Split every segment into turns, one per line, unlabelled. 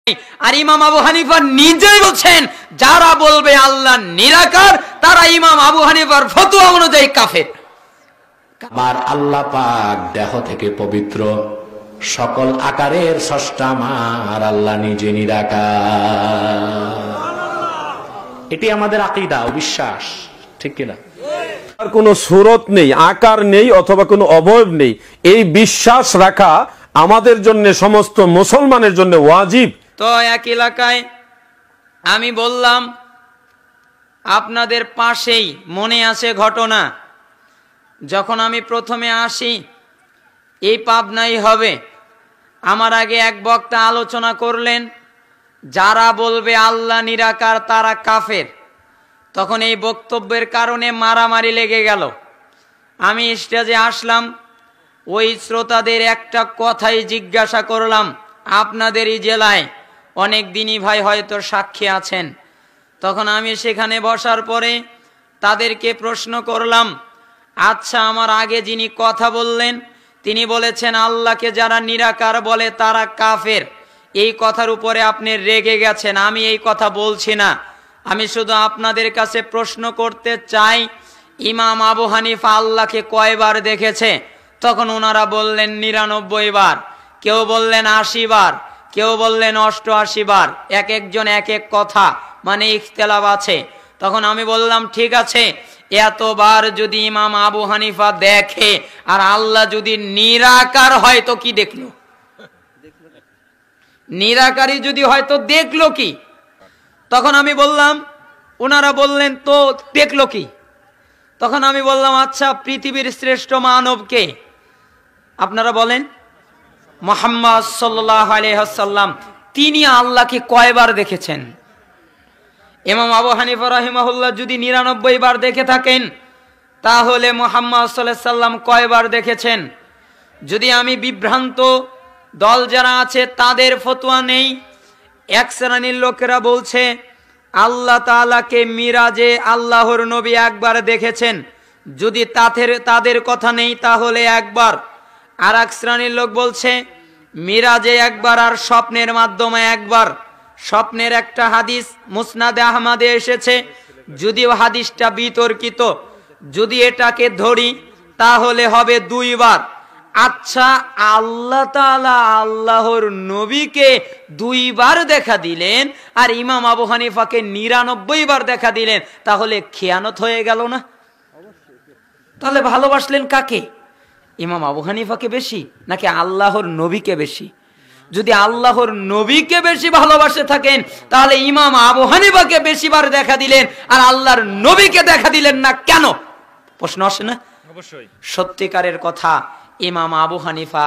আর ইমাম আবু হানিফা নিজেই বলছেন যারা বলবে আল্লাহ নিরাকার তারা ইমাম আবু হানিফার ফতোয়া অনুযায়ী কাফের।
আমার আল্লাহ পাক দেহ থেকে পবিত্র, সকল আকারের স্রষ্টা আমার আল্লাহ নিজে নিরাকার। এটি আমাদের আকীদা ও বিশ্বাস, ঠিক কিনা?
আর কোনো সূরত নেই, আকার নেই অথবা কোনো অবয়ব নেই, এই বিশ্বাস রাখা আমাদের জন্য, সমস্ত মুসলমানের জন্য ওয়াজিব।
তো এক এলাকায় আমি বললাম আপনাদের পাশেই মনে আছে ঘটনা, যখন আমি প্রথমে আসি এই পাবনাই হবে, আমার আগে এক বক্তা আলোচনা করলেন যারা বলবে আল্লাহ নিরাকার তারা কাফের। তখন এই বক্তব্যের কারণে মারামারি লেগে গেল। আমি স্টেজে আসলাম, ওই শ্রোতাদের একটা কথাই জিজ্ঞাসা করলাম, আপনাদেরই জেলায় অনেক দিনই ভাই হয়তো সাক্ষী আছেন। তখন আমি সেখানে বসার পরে তাদেরকে প্রশ্ন করলাম, আচ্ছা আমার আগে যিনি কথা বললেন তিনি বলেছেন আল্লাহকে যারা নিরাকার বলে তারা কাফের, এই কথার উপরে আপনি রেগে গেছেন। আমি এই কথা বলছি না, আমি শুধু আপনাদের কাছে প্রশ্ন করতে চাই ইমাম আবু হানিফা আল্লাহকে কয়বার দেখেছে? তখন ওনারা বললেন ৯৯ বার, কেউ বললেন ৮০ বার, কেউ বললেন ৮৮ বার, এক একজন এক এক কথা, মানে ইখতিলাফ আছে। তখন আমি বললাম ঠিক আছে, এতবার যদি ইমাম আবু হানিফা দেখে আর আল্লাহ যদি নিরাকার হয় তো কি দেখলো? নিরাকারই যদি হয় তো দেখলো কি? তখন আমি বললাম, ওনারা বললেন তো দেখলো কি? তখন আমি বললাম আচ্ছা পৃথিবীর শ্রেষ্ঠ মানব কে? আপনারা বলেন মুহাম্মদ সাল্লাল্লাহু আলাইহি ওয়াসাল্লাম। তিনি আল্লাহকে কয়বার দেখেছেন? ইমাম আবু হানিফা রাহিমাহুল্লাহ যদি ৯৯ বার দেখে থাকেন তাহলে মুহাম্মদ সাল্লাল্লাহু আলাইহি ওয়াসাল্লাম কয়বার দেখেছেন? যদি আমি বিভ্রান্ত দল যারা আছে তাদের ফতোয়া নেই, এক শ্রেণীর লোকেরা বলছে আল্লাহ তাআলাকে মিরাজে আল্লাহর নবী একবার দেখেছেন, যদি তাদের কথা নেই তাহলে একবার। আর এক শ্রেণীর লোক বলছে মিরাজে একবার আর স্বপ্নের মাধ্যমে একবার। স্বপ্নের একটা হাদিস মুসনাদে আহমদে এসেছে, যদিও হাদিসটা বিতর্কিত, যদি এটাকে ধরি তাহলে হবে ২ বার। আচ্ছা আল্লাহ তাআলা আল্লাহর নবীকে ২ বার দেখা দিলেন আর ইমাম আবু হানিফাকে ৯৯ বার দেখা দিলেন, তাহলে খেয়ানত হয়ে গেল না? তাহলে ভালোবাসলেন কাকে? ইমাম আবু হানিফাকে বেশি নাকি আল্লাহর নবীকে বেশি? যদি আল্লাহর নবীকে বেশি ভালোবাসে থাকেন তাহলে ইমাম আবু হানিফাকে বেশিবার দেখা দিলেন আর আল্লাহর নবীকে দেখা দিলেন না কেন? প্রশ্ন আসে না? অবশ্যই। সত্যিকারের কথা, ইমাম আবু হানিফা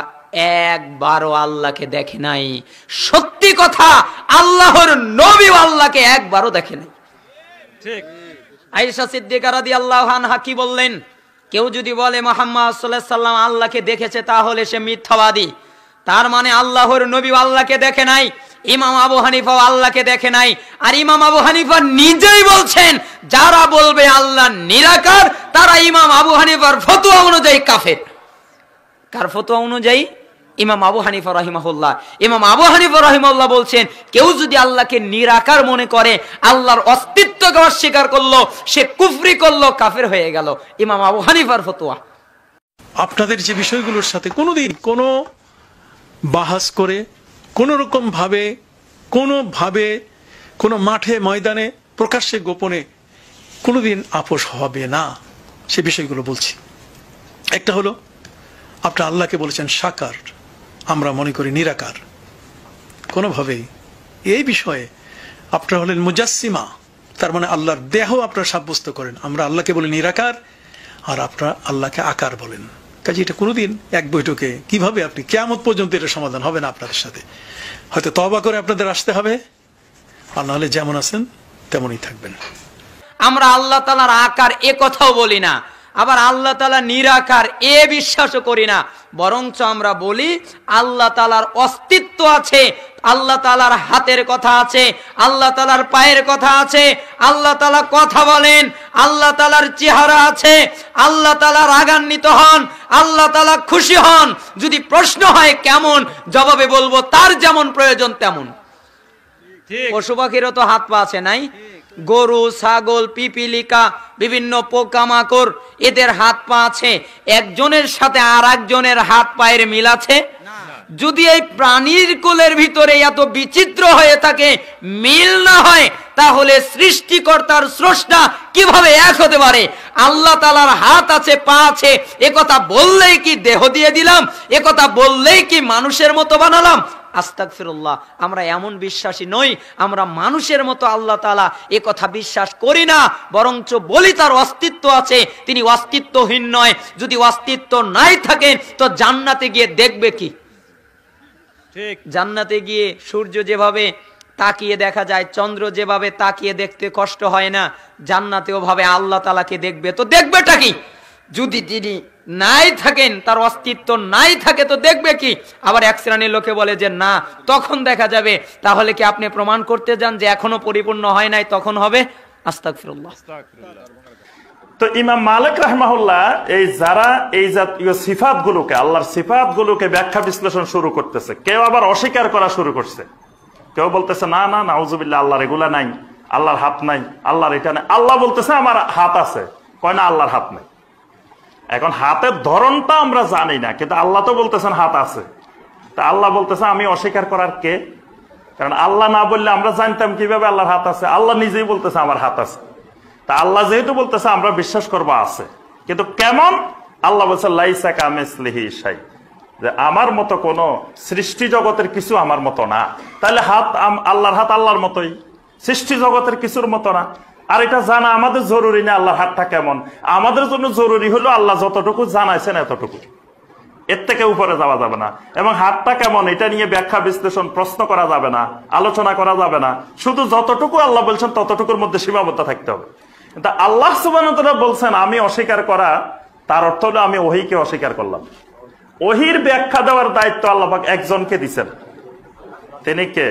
একবারও আল্লাহকে দেখে নাই। সত্যি কথা, আল্লাহর নবী আল্লাহকে একবারও দেখে নাই। ঠিক। আয়েশা সিদ্দিকা রাদিয়াল্লাহু আনহা কি বললেন? কেউ যদি বলে মুহাম্মদ সাল্লাল্লাহু আলাইহি ওয়াসাল্লাম আল্লাহকে দেখেছে তাহলে সে মিথ্যাবাদী। তার মানে আল্লাহর নবী আল্লাহকে দেখে নাই, ইমাম আবু হানিফা আল্লাহকে দেখে নাই। আর ইমাম আবু হানিফা নিজেই বলছেন যারা বলবে আল্লাহ নিরাকার তারা ইমাম আবু হানিফার ফতোয়া অনুযায়ী কাফের। কার ফতোয়া অনুযায়ী? ইমাম আবু হানিফা রাহিমাহুল্লাহ। ইমাম আবু হানিফা রাহিমাহুল্লাহ বলছেন কেউ যদি আল্লাহকে নিরাকার মনে করে, আল্লাহর অস্তিত্বকে অস্বীকার করলো, সে কুফরি করলো, কাফের হয়ে গেল। ইমাম আবু হানিফার ফতোয়া।
আপনাদের যে বিষয়গুলোর সাথে কোনোদিন কোনো বাহাস করে কোনোভাবে কোনো মাঠে ময়দানে প্রকাশ্যে গোপনে কোনোদিন আপোষ হবে না, সে বিষয়গুলো বলছি। একটা হলো আপনি আল্লাহকে বলেছেন সাকার, আমরা মনে করি নিরাকার। কোনোভাবেই এই বিষয়ে আপনারা হলেন মুজাসসিমা, তার মানে আল্লাহর দেহ আপনারা সাব্যস্ত করেন। আমরা আল্লাহকে বলি নিরাকার আর আপনারা আল্লাহকে আকার বলেন। কাজে এটা কোনোদিন এক বৈঠকে কিভাবে আপনি কিয়ামত পর্যন্ত এটা সমাধান হবে না আপনাদের সাথে। হয়তো তওবা করে আপনাদের আসতে হবে, আর নাহলে যেমন আছেন তেমনই থাকবেন।
আমরা আল্লাহ তাআলার আকার এ কথাও বলি না, আবার আল্লাহ তাআলা নিরাকার এ বিশ্বাসও করি না, বরঞ্চ আমরা বলি আল্লাহ তাআলার অস্তিত্ব আছে, আল্লাহ তাআলার হাতের কথা আছে, আল্লাহ তাআলার পায়ের কথা আছে, আল্লাহ তাআলা কথা বলেন, আল্লাহ তাআলার চেহারা আছে, আল্লাহ তাআলা রাগান্বিত হন, আল্লাহ তাআলা খুশি হন। যদি প্রশ্ন হয় কেমন, জবাবে বলবো তার যেমন প্রয়োজন তেমন। পশু পাখিরও তো হাত পা আছে, নাই? গরু, ছাগল, পিপিলিকা, বিভিন্ন পোকামাকড়, এদের হাত পা আছে। একজনের সাথে আর একজনের হাত পায়ের মিল আছে? যদি এই প্রাণীর কোলের ভিতরে এত বিচিত্র হয়ে থাকে, মিল না হয়, তাহলে সৃষ্টিকর্তার স্রষ্টা কিভাবে এক হতে পারে? আল্লাহ তাআলার হাত আছে, পা আছে, একথা বললেই কি দেহ দিয়ে দিলাম? একথা বললেই কি মানুষের মতো বানালাম? আস্তাগফিরুল্লাহ, আমরা এমন বিশ্বাসী নই। আমরা মানুষের মতো আল্লাহ তাআলা একথা বিশ্বাস করি না, বরঞ্চ বলি তার অস্তিত্ব আছে, তিনি অস্তিত্বহীন নয়। যদি অস্তিত্ব নাই থাকেন তো জান্নাতে গিয়ে দেখবে কি? জান্নাতে গিয়ে সূর্য যেভাবে তাকিয়ে দেখা যায়, চন্দ্র যেভাবে তাকিয়ে দেখতে কষ্ট হয় না, জান্নাতেও ভাবে আল্লাহ তাআলাকে দেখবে, তো দেখবেটা কি? যদি তিনি নাই থাকেন, তার অস্তিত্ব নাই থাকে, তো দেখবে কি? আবার এক শ্রেণীর লোকে বলে যে না, তখন দেখা যাবে। তাহলে কি আপনি প্রমাণ করতে যান যে এখনো পরিপূর্ণ হয় নাই, তখন হবে? আস্তাগফিরুল্লাহ।
তো ইমাম মালিক রাহমাহুল্লাহ যারা এই জাতীয় সিফাতগুলোকে, আল্লাহর সিফাতগুলোকে ব্যাখ্যা বিশ্লেষণ শুরু করতেছে, কেউ আবার অস্বীকার করা শুরু করছে। কেউ বলতেছে না না, নাউজুবিল্লাহ, আল্লাহর এগুলা নাই, আল্লাহর হাত নাই, আল্লাহর এটা নাই। আল্লাহ বলতেছে আমার হাত আছে, কয় না আল্লাহর হাত নাই। এখন হাতের ধরনটা আমরা জানি না, কিন্তু আল্লাহ তো বলতেছেন হাত আছে। তা আল্লাহ বলতেছে আমি অস্বীকার করার কে? কারণ আল্লাহ না বললে আমরা জানতাম কিভাবে আল্লাহর হাত আছে? আল্লাহ নিজেই বলতেছে আমার হাত আছে। তা আল্লাহ যেহেতু বলতেছে আমরা বিশ্বাস করবো আছে, কিন্তু কেমন? আল্লাহ বলছে লাইসা কামিসলিহি শাই, যে আমার মতো কোন সৃষ্টি জগতের কিছু আমার মতো না। তাহলে হাত, আল্লাহর হাত আল্লাহর মতোই, সৃষ্টি জগতের কিছুর মতো না। আর এটা জানা আমাদের জরুরি না আল্লাহর হাতটা কেমন। আমাদের জন্য জরুরি হলো আল্লাহ যতটুকু জানাইছেন এতটুকু, এর থেকে উপরে যাওয়া যাবে না। এবং হাতটা কেমন এটা নিয়ে ব্যাখ্যা বিশ্লেষণ প্রশ্ন করা যাবে না, আলোচনা করা যাবে না। শুধু যতটুকু আল্লাহ বলছেন ততটুকুর মধ্যে সীমাবদ্ধ থাকতে হবে। কিন্তু আল্লাহ সুবহানাহু ওয়া তাআলা বলছেন আমি অস্বীকার করা, তার অর্থ হলো আমি ওহীকে অস্বীকার করলাম। ওহীর ব্যাখ্যা দেওয়ার দায়িত্ব আল্লাহ পাক একজনকে দিয়েছেন, তিনি কে?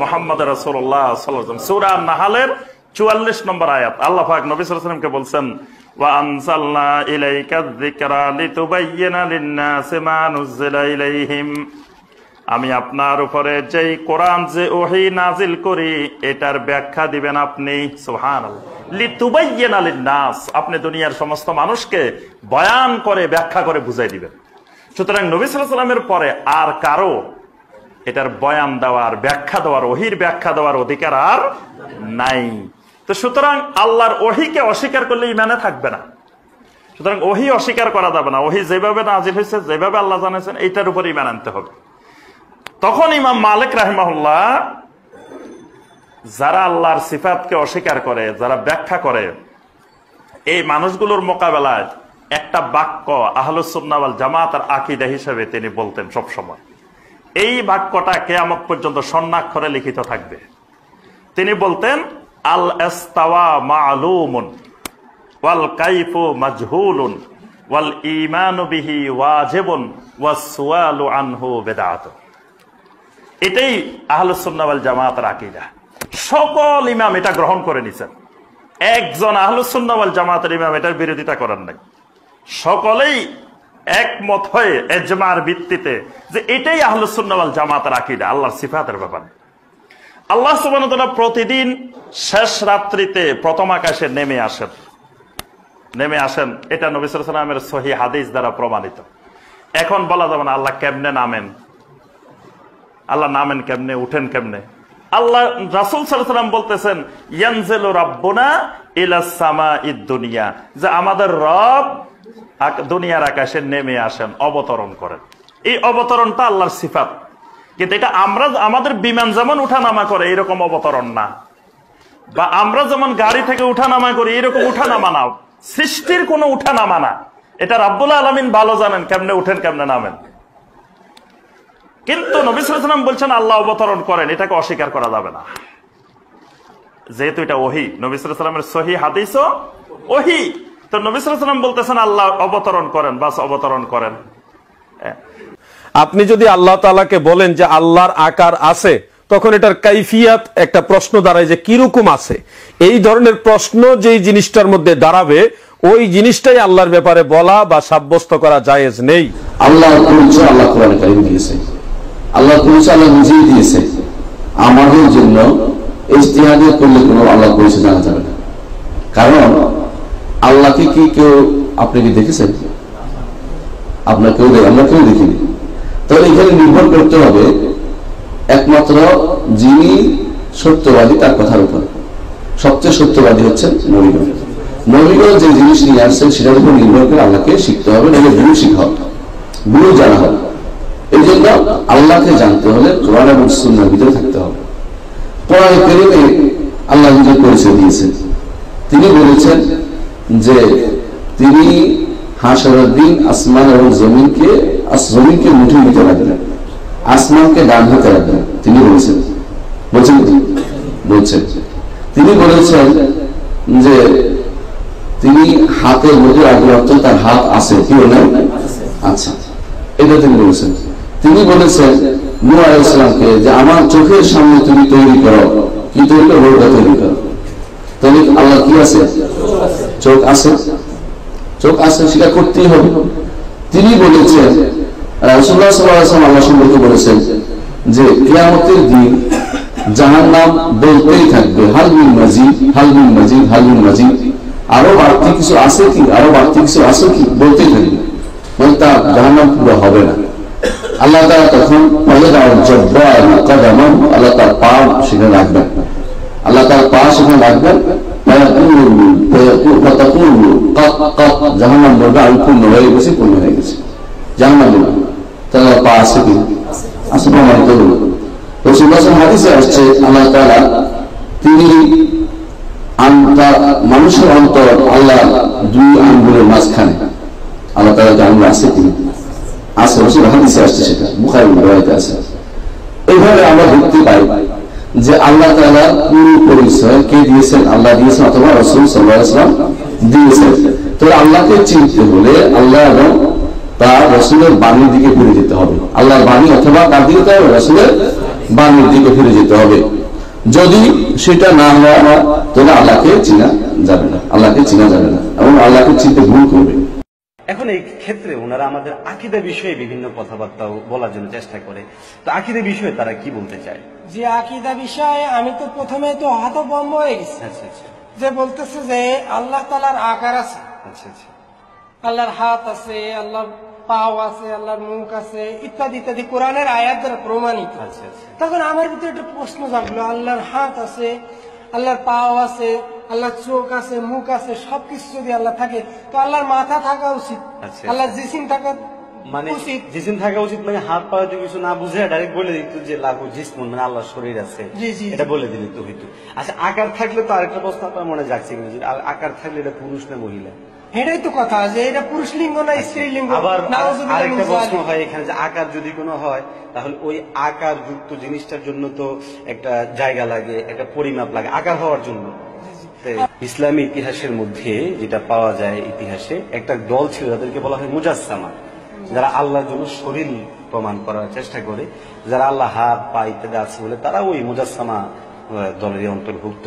মুহাম্মদ রাসূলুল্লাহ সাল্লাল্লাহু আলাইহি ওয়াসাল্লাম। সূরা নাহলের 44 নম্বর আয়াত, আল্লাহ পাক নবী সাল্লাল্লাহু আলাইহি ওয়াসাল্লামকে বলছেন ওয়া আনজালনা ইলাইকা যিকরা লিতুবাইয়িনা লিন-নাসি মা নুজিলা ইলাইহিম, আমি আপনার উপরে যেই কোরআন যে ওহী নাজিল করি এটার ব্যাখ্যা দিবেন আপনি। সুবহানাল্লাহ, লিতুবাইয়িনা লিন-নাস, আপনি দুনিয়ার সমস্ত মানুষকে বয়ান করে ব্যাখ্যা করে বুঝাই দিবেন। সুতরাং নবী সাল্লাল্লাহু আলাইহি ওয়াসাল্লামের পরে আর কারো এটার বয়ান দেওয়ার, ব্যাখ্যা দেওয়ার, ওহীর ব্যাখ্যা দেওয়ার অধিকার আর নাই। তো সুতরাং আল্লাহর ওহীকে অস্বীকার করলে ঈমানে থাকবে না। সুতরাং ওহী অস্বীকার করা যাবে না। ওহী যেভাবে নাজিল হয়েছে, যেভাবে আল্লাহ জানিয়েছেন, এইটার উপর ঈমান আনতে হবে। তখন ইমাম মালিক রাহিমাহুল্লাহ যারা আল্লাহর সিফাতকে অস্বীকার করে, যারা ব্যাখ্যা করে, এই মানুষগুলোর মোকাবেলায় একটা বাক্য আহলুস সুন্নাহ ওয়াল জামাতের আকীদা হিসেবে তিনি বলতেন সব সময়। এই বাক্যটা কিয়ামত পর্যন্ত স্বর্ণাক্ষরে লিখিত থাকবে। তিনি বলতেন আল ইস্তাওয়া মা'লুমুন ওয়াল কাইফু মাজহুলুন ওয়াল ঈমানু বিহি ওয়াজিবুন ওয়াস সুআলু আনহু বিদআতুন। এটাই আহলুস সুন্নাহ ওয়াল জামাতের আকীদা। সকল ইমাম এটা গ্রহণ করে নিছেন, একজন আহলুস সুন্নাহ ওয়াল জামাতের ইমাম এটার বিরোধিতা করেন নাই। সকলেই একমত হয়ে ইজমার ভিত্তিতে যে এটাই আহলুস সুন্নাহ ওয়াল জামাতের আকীদা আল্লাহর সিফাতের ব্যাপারে। আল্লাহ সুবহানাহু ওয়া তাআলা প্রতিদিন শেষ রাত্রিতে প্রথম আকাশে নেমে আসেন, এটা নবী সাল্লাল্লাহু আলাইহি ওয়াসাল্লামের সহিহ হাদিস দ্বারা প্রমাণিত। এখন বলা যাবে না আল্লাহ কেমনে নামেন, আল্লাহ নামেন কেমনে, উঠেন কেমনে। আল্লাহ রাসূল সাল্লাল্লাহু আলাইহি ওয়াসাল্লাম বলতেছেন ইয়ানজিলু রাব্বুনা ইলাস সামাঈদ দুনিয়া, যে আমাদের রব দুনিয়ার আকাশে নেমে আসেন, অবতরণ করেন। এই অবতরণটা আল্লাহর সিফাত, কিন্তু এটা আমরা আমাদের বিমান যেমন উঠানামা করে এরকম অবতরণ না, বা আমরা যেমন গাড়ি থেকে উঠানামা করি এরকম উঠানামা না, সৃষ্টির কোনো উঠানামা না। এটা রাব্বুল আলামিন ভালো জানেন কেমনে উঠেন কেমনে নামেন। কিন্তু নবী সাল্লাল্লাহু আলাইহি ওয়াসাল্লাম বলছেন আল্লাহ অবতরণ করেন, এটাকে অস্বীকার করা যাবে না, যেহেতু এটা ওহী। নবী সাল্লাল্লাহু আলাইহি ওয়াসাল্লামের সহিহ হাদিসও ওহী। তো নবী সাল্লাল্লাহু আলাইহি ওয়াসাল্লাম বলতেছেন আল্লাহ অবতরণ করেন, বাস অবতরণ করেন।
আপনি যদি আল্লাহ তাআলাকে বলেন যে আল্লাহর আকার আছে, তখন এটার কাইফিয়াত একটা প্রশ্ন দাঁড়ায় যে কিরকম আছে। এই ধরনের প্রশ্ন যেই জিনিসটার মধ্যে দাঁড়াবে ওই জিনিসটাই আল্লাহর ব্যাপারে বলা বা সাব্যস্ত করা জায়েজ নেই।
আল্লাহর পরিচয় আল্লাহ কোরআনে কারীমে দিয়েছে, আল্লাহর পরিচয় আল্লাহ নিজেই দিয়েছে। আমাদের আমাদের জন্য ইজতিহাদে করলে কোনো আল্লাহ পরিচয় জানা যাবে না। কারণ আল্লাহকে কি কেউ, আপনি কি দেখেছেন? আমরা কেউ দেখিনি। তাহলে এখানে নির্ভর করতে হবে একমাত্র যিনি সত্যবাদী তার কথার উপর। সবচেয়ে সত্যবাদী হচ্ছেন নবীগণ। নবীগণ যে জিনিস নিয়ে আসছেন সেটার উপর নির্ভর করে আল্লাহকে শিখতে হবে, নাহলে ভুল শিখা হবে, ভুল জানা হবে। এই জন্য আল্লাহকে জানতে হলে কোরআন এবং সুন্নাহর ভিতরে থাকতে হবে। কোরআনে কারীমে আল্লাহ নিজের পরিচয় দিয়েছেন। তিনি বলেছেন যে তিনি হাসরের দিন আসমান এবং জমিনকে মুঠে নিতে রাখবেন, আসমানকে ডান হাতে রাখবেন। তিনি বলেছেন তিনি বলেছেন যে তিনি হাতের মধ্যে রাখবেন, অর্থাৎ তার হাত আছে, কি বলেন? আচ্ছা, এটা তিনি বলেছেন। তিনি বলেছেন নূহ আলাইহিস সালামকে যে আমার চোখের সামনে তুমি তৈরি করো, কি তৈরি করো? রোগা তৈরি করো। তাহলে আল্লাহ কি আছে? চোখ আছে, চোখ আছে, সেটা করতেই হবে। তিনি বলেছেন, রাসূলুল্লাহ সাল্লাল্লাহু আলাইহি ওয়াসাল্লাম আল্লাহ সম্পর্কে বলেছেন যে কিয়ামতের দিন জাহান্নাম বলতেই থাকবে হাল মিন মাজিদ, হাল মিন মাজিদ, হাল মিন মাজিদ, আরো বাড়তি কিছু আছে কি, আরো বাড়তি কিছু আছে কি, বলতেই থাকবে। মানে তার জাহান্নাম পুরো হবে না। আল্লাহ তাআলা তখন আল্লাহ তার পা সেখানে রাখবেন, আল্লাহ তার পা সেখানে রাখবেন। জাহান্নাম বলবে আমি পূর্ণ হয়ে গেছি, পূর্ণ হয়ে গেছে। জাহান্নাম বলবে তাহলে পা আছে কি? আছে, প্রমাণিত হল। হাদিসে আসছে আল্লাহ তাআলা তিনি মানুষের অন্তর আল্লাহ দুই আঙ্গুলের মাঝখানে, আল্লাহ তাআলা আঙ্গুল আছে কি? আছে, হাদিসে আসছে, সেটা বুখারী riwayate আছে। এইভাবে আমরা দেখতে পাই যে আল্লাহ তাআলা পুরো পরিচয় কে দিয়েছেন? আল্লাহ দিয়েছেন, অথবা রাসূল সাল্লাল্লাহু আলাইহি ওয়াসাল্লাম দিয়েছেন। তো আল্লাহকে চিনতে হলে আল্লাহ এবং তার রাসূলের বাণীর দিকে ফিরে যেতে হবে। আল্লাহর বাণী অথবা তার দিকে রাসূলের বাণীর দিকে ফিরে যেতে হবে। যদি সেটা না হয় তাহলে আল্লাহকে চেনা যাবে না, আল্লাহকে চেনা যাবে না, এবং আল্লাহকে চিনতে ভুল করবে।
এখন এই ক্ষেত্রে ওনারা আমাদের আকীদা বিষয়ে বিভিন্ন কথাবার্তা বলার জন্য চেষ্টা করে। তো আকীদা বিষয়ে তারা কি বলতে চায়?
যে আকীদা বিষয়ে আমি তো প্রথমে তো হতভম্ব হয়ে গেছি।
আচ্ছা আচ্ছা।
যে বলতেছে যে আল্লাহ তাআলার আকার আছে,
আচ্ছা আচ্ছা,
আল্লাহর হাত আছে, আল্লাহর পাও আছে, আল্লাহর মুখ আছে, ইত্যাদি ইত্যাদি কোরআনের আয়াত দ্বারা প্রমাণিত।
আচ্ছা আচ্ছা।
তখন আমার ভিতরে একটা প্রশ্ন জাগলো, আল্লাহর হাত আছে, আল্লাহর পাও আছে, আল্লাহর চোখ আছে, মুখ আছে, সবকিছু যদি আল্লাহ থাকে তো আল্লাহর মাথা থাকা উচিত, আল্লাহর জিসিম থাকা
মানে জিসিম থাকা উচিত। মানে হাত পা যদি কিছু না বুঝে ডাইরেক্ট বলে দিত যে লাহু জিসমুন, মানে আল্লাহর শরীর আছে, এটা বলে দিলে তো হইতো। আচ্ছা, আকার থাকলে তো আরেকটা প্রশ্ন আপনার মনে যাচ্ছে কিনা, আকার থাকলে এটা পুরুষ না মহিলা?
এটাই তো কথা, যে এটা পুরুষ লিঙ্গ না স্ত্রী লিঙ্গ।
আবার আরেকটা প্রশ্ন হয় এখানে, যে আকার যদি কোনো হয় তাহলে ওই আকার যুক্ত জিনিসটার জন্য তো একটা জায়গা লাগে, একটা পরিমাপ লাগে আকার হওয়ার জন্য। ইসলামী ইতিহাসের মধ্যে যেটা পাওয়া যায়, ইতিহাসে একটা দল ছিল যাদেরকে বলা হয় মুজাসসামা, যারা আল্লাহর জন্য শরীর প্রমাণ করার চেষ্টা করে, যারা আল্লাহ হাত পা ইত্যাদি আছে বলে তারা ওই মুজাসসামা দলের অন্তর্ভুক্ত।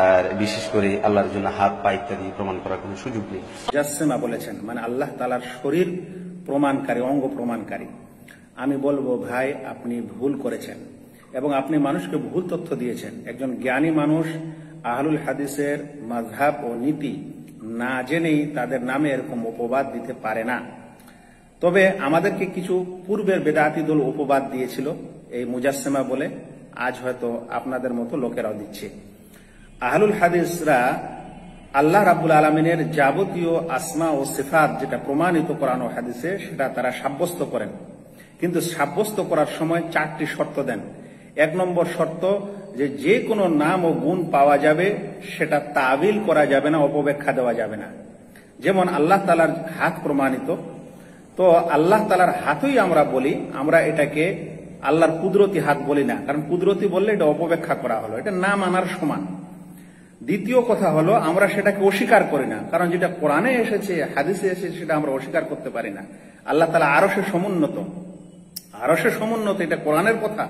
আর বিশেষ করে আল্লাহর জন্য হাত পা ইত্যাদি প্রমাণ করার কোনো সুযোগ নেই।
মুজাসসিমা বলেছেন মানে আল্লাহ তাআলার শরীর প্রমাণকারী, অঙ্গ প্রমাণকারী। আমি বলবো ভাই আপনি ভুল করেছেন এবং আপনি মানুষকে ভুল তথ্য দিয়েছেন। একজন জ্ঞানী মানুষ আহলুল হাদিসের মাযহাব ও নীতি না জেনেই তাদের নামে এরকম অপবাদ দিতে পারে না। তবে আমাদেরকে কিছু পূর্বের বেদাতি দল অপবাদ দিয়েছিল এই মুজাসসিমা বলে, আজ হয়তো আপনাদের মতো লোকেরাও দিচ্ছে। আহলুল হাদিসরা আল্লাহ রাব্বুল আলামিনের যাবতীয় আসমা ও সিফাত যেটা প্রমাণিত কোরআন ও হাদিসে সেটা তারা সাব্যস্ত করেন, কিন্তু সাব্যস্ত করার সময় 4টি শর্ত দেন। 1 নম্বর শর্ত যে কোনো নাম ও গুণ পাওয়া যাবে সেটা তাবিল করা যাবে না, অপব্যাখ্যা দেওয়া যাবে না। যেমন আল্লাহ তাআলার হাত প্রমাণিত, তো আল্লাহ তাআলার হাতই আমরা বলি, আমরা এটাকে আল্লাহর কুদরতি হাত বলি না, কারণ কুদরতি বললে এটা অপব্যাখ্যা করা হলো, এটা না মানার সমান। দ্বিতীয় কথা হলো আমরা সেটাকে অস্বীকার করি না, কারণ যেটা কোরআনে এসেছে হাদিসে এসেছে সেটা আমরা অস্বীকার করতে পারি না। আল্লাহ তাআলা আরশে সমুন্নত, আরশে সমুন্নত এটা কোরআনের কথা,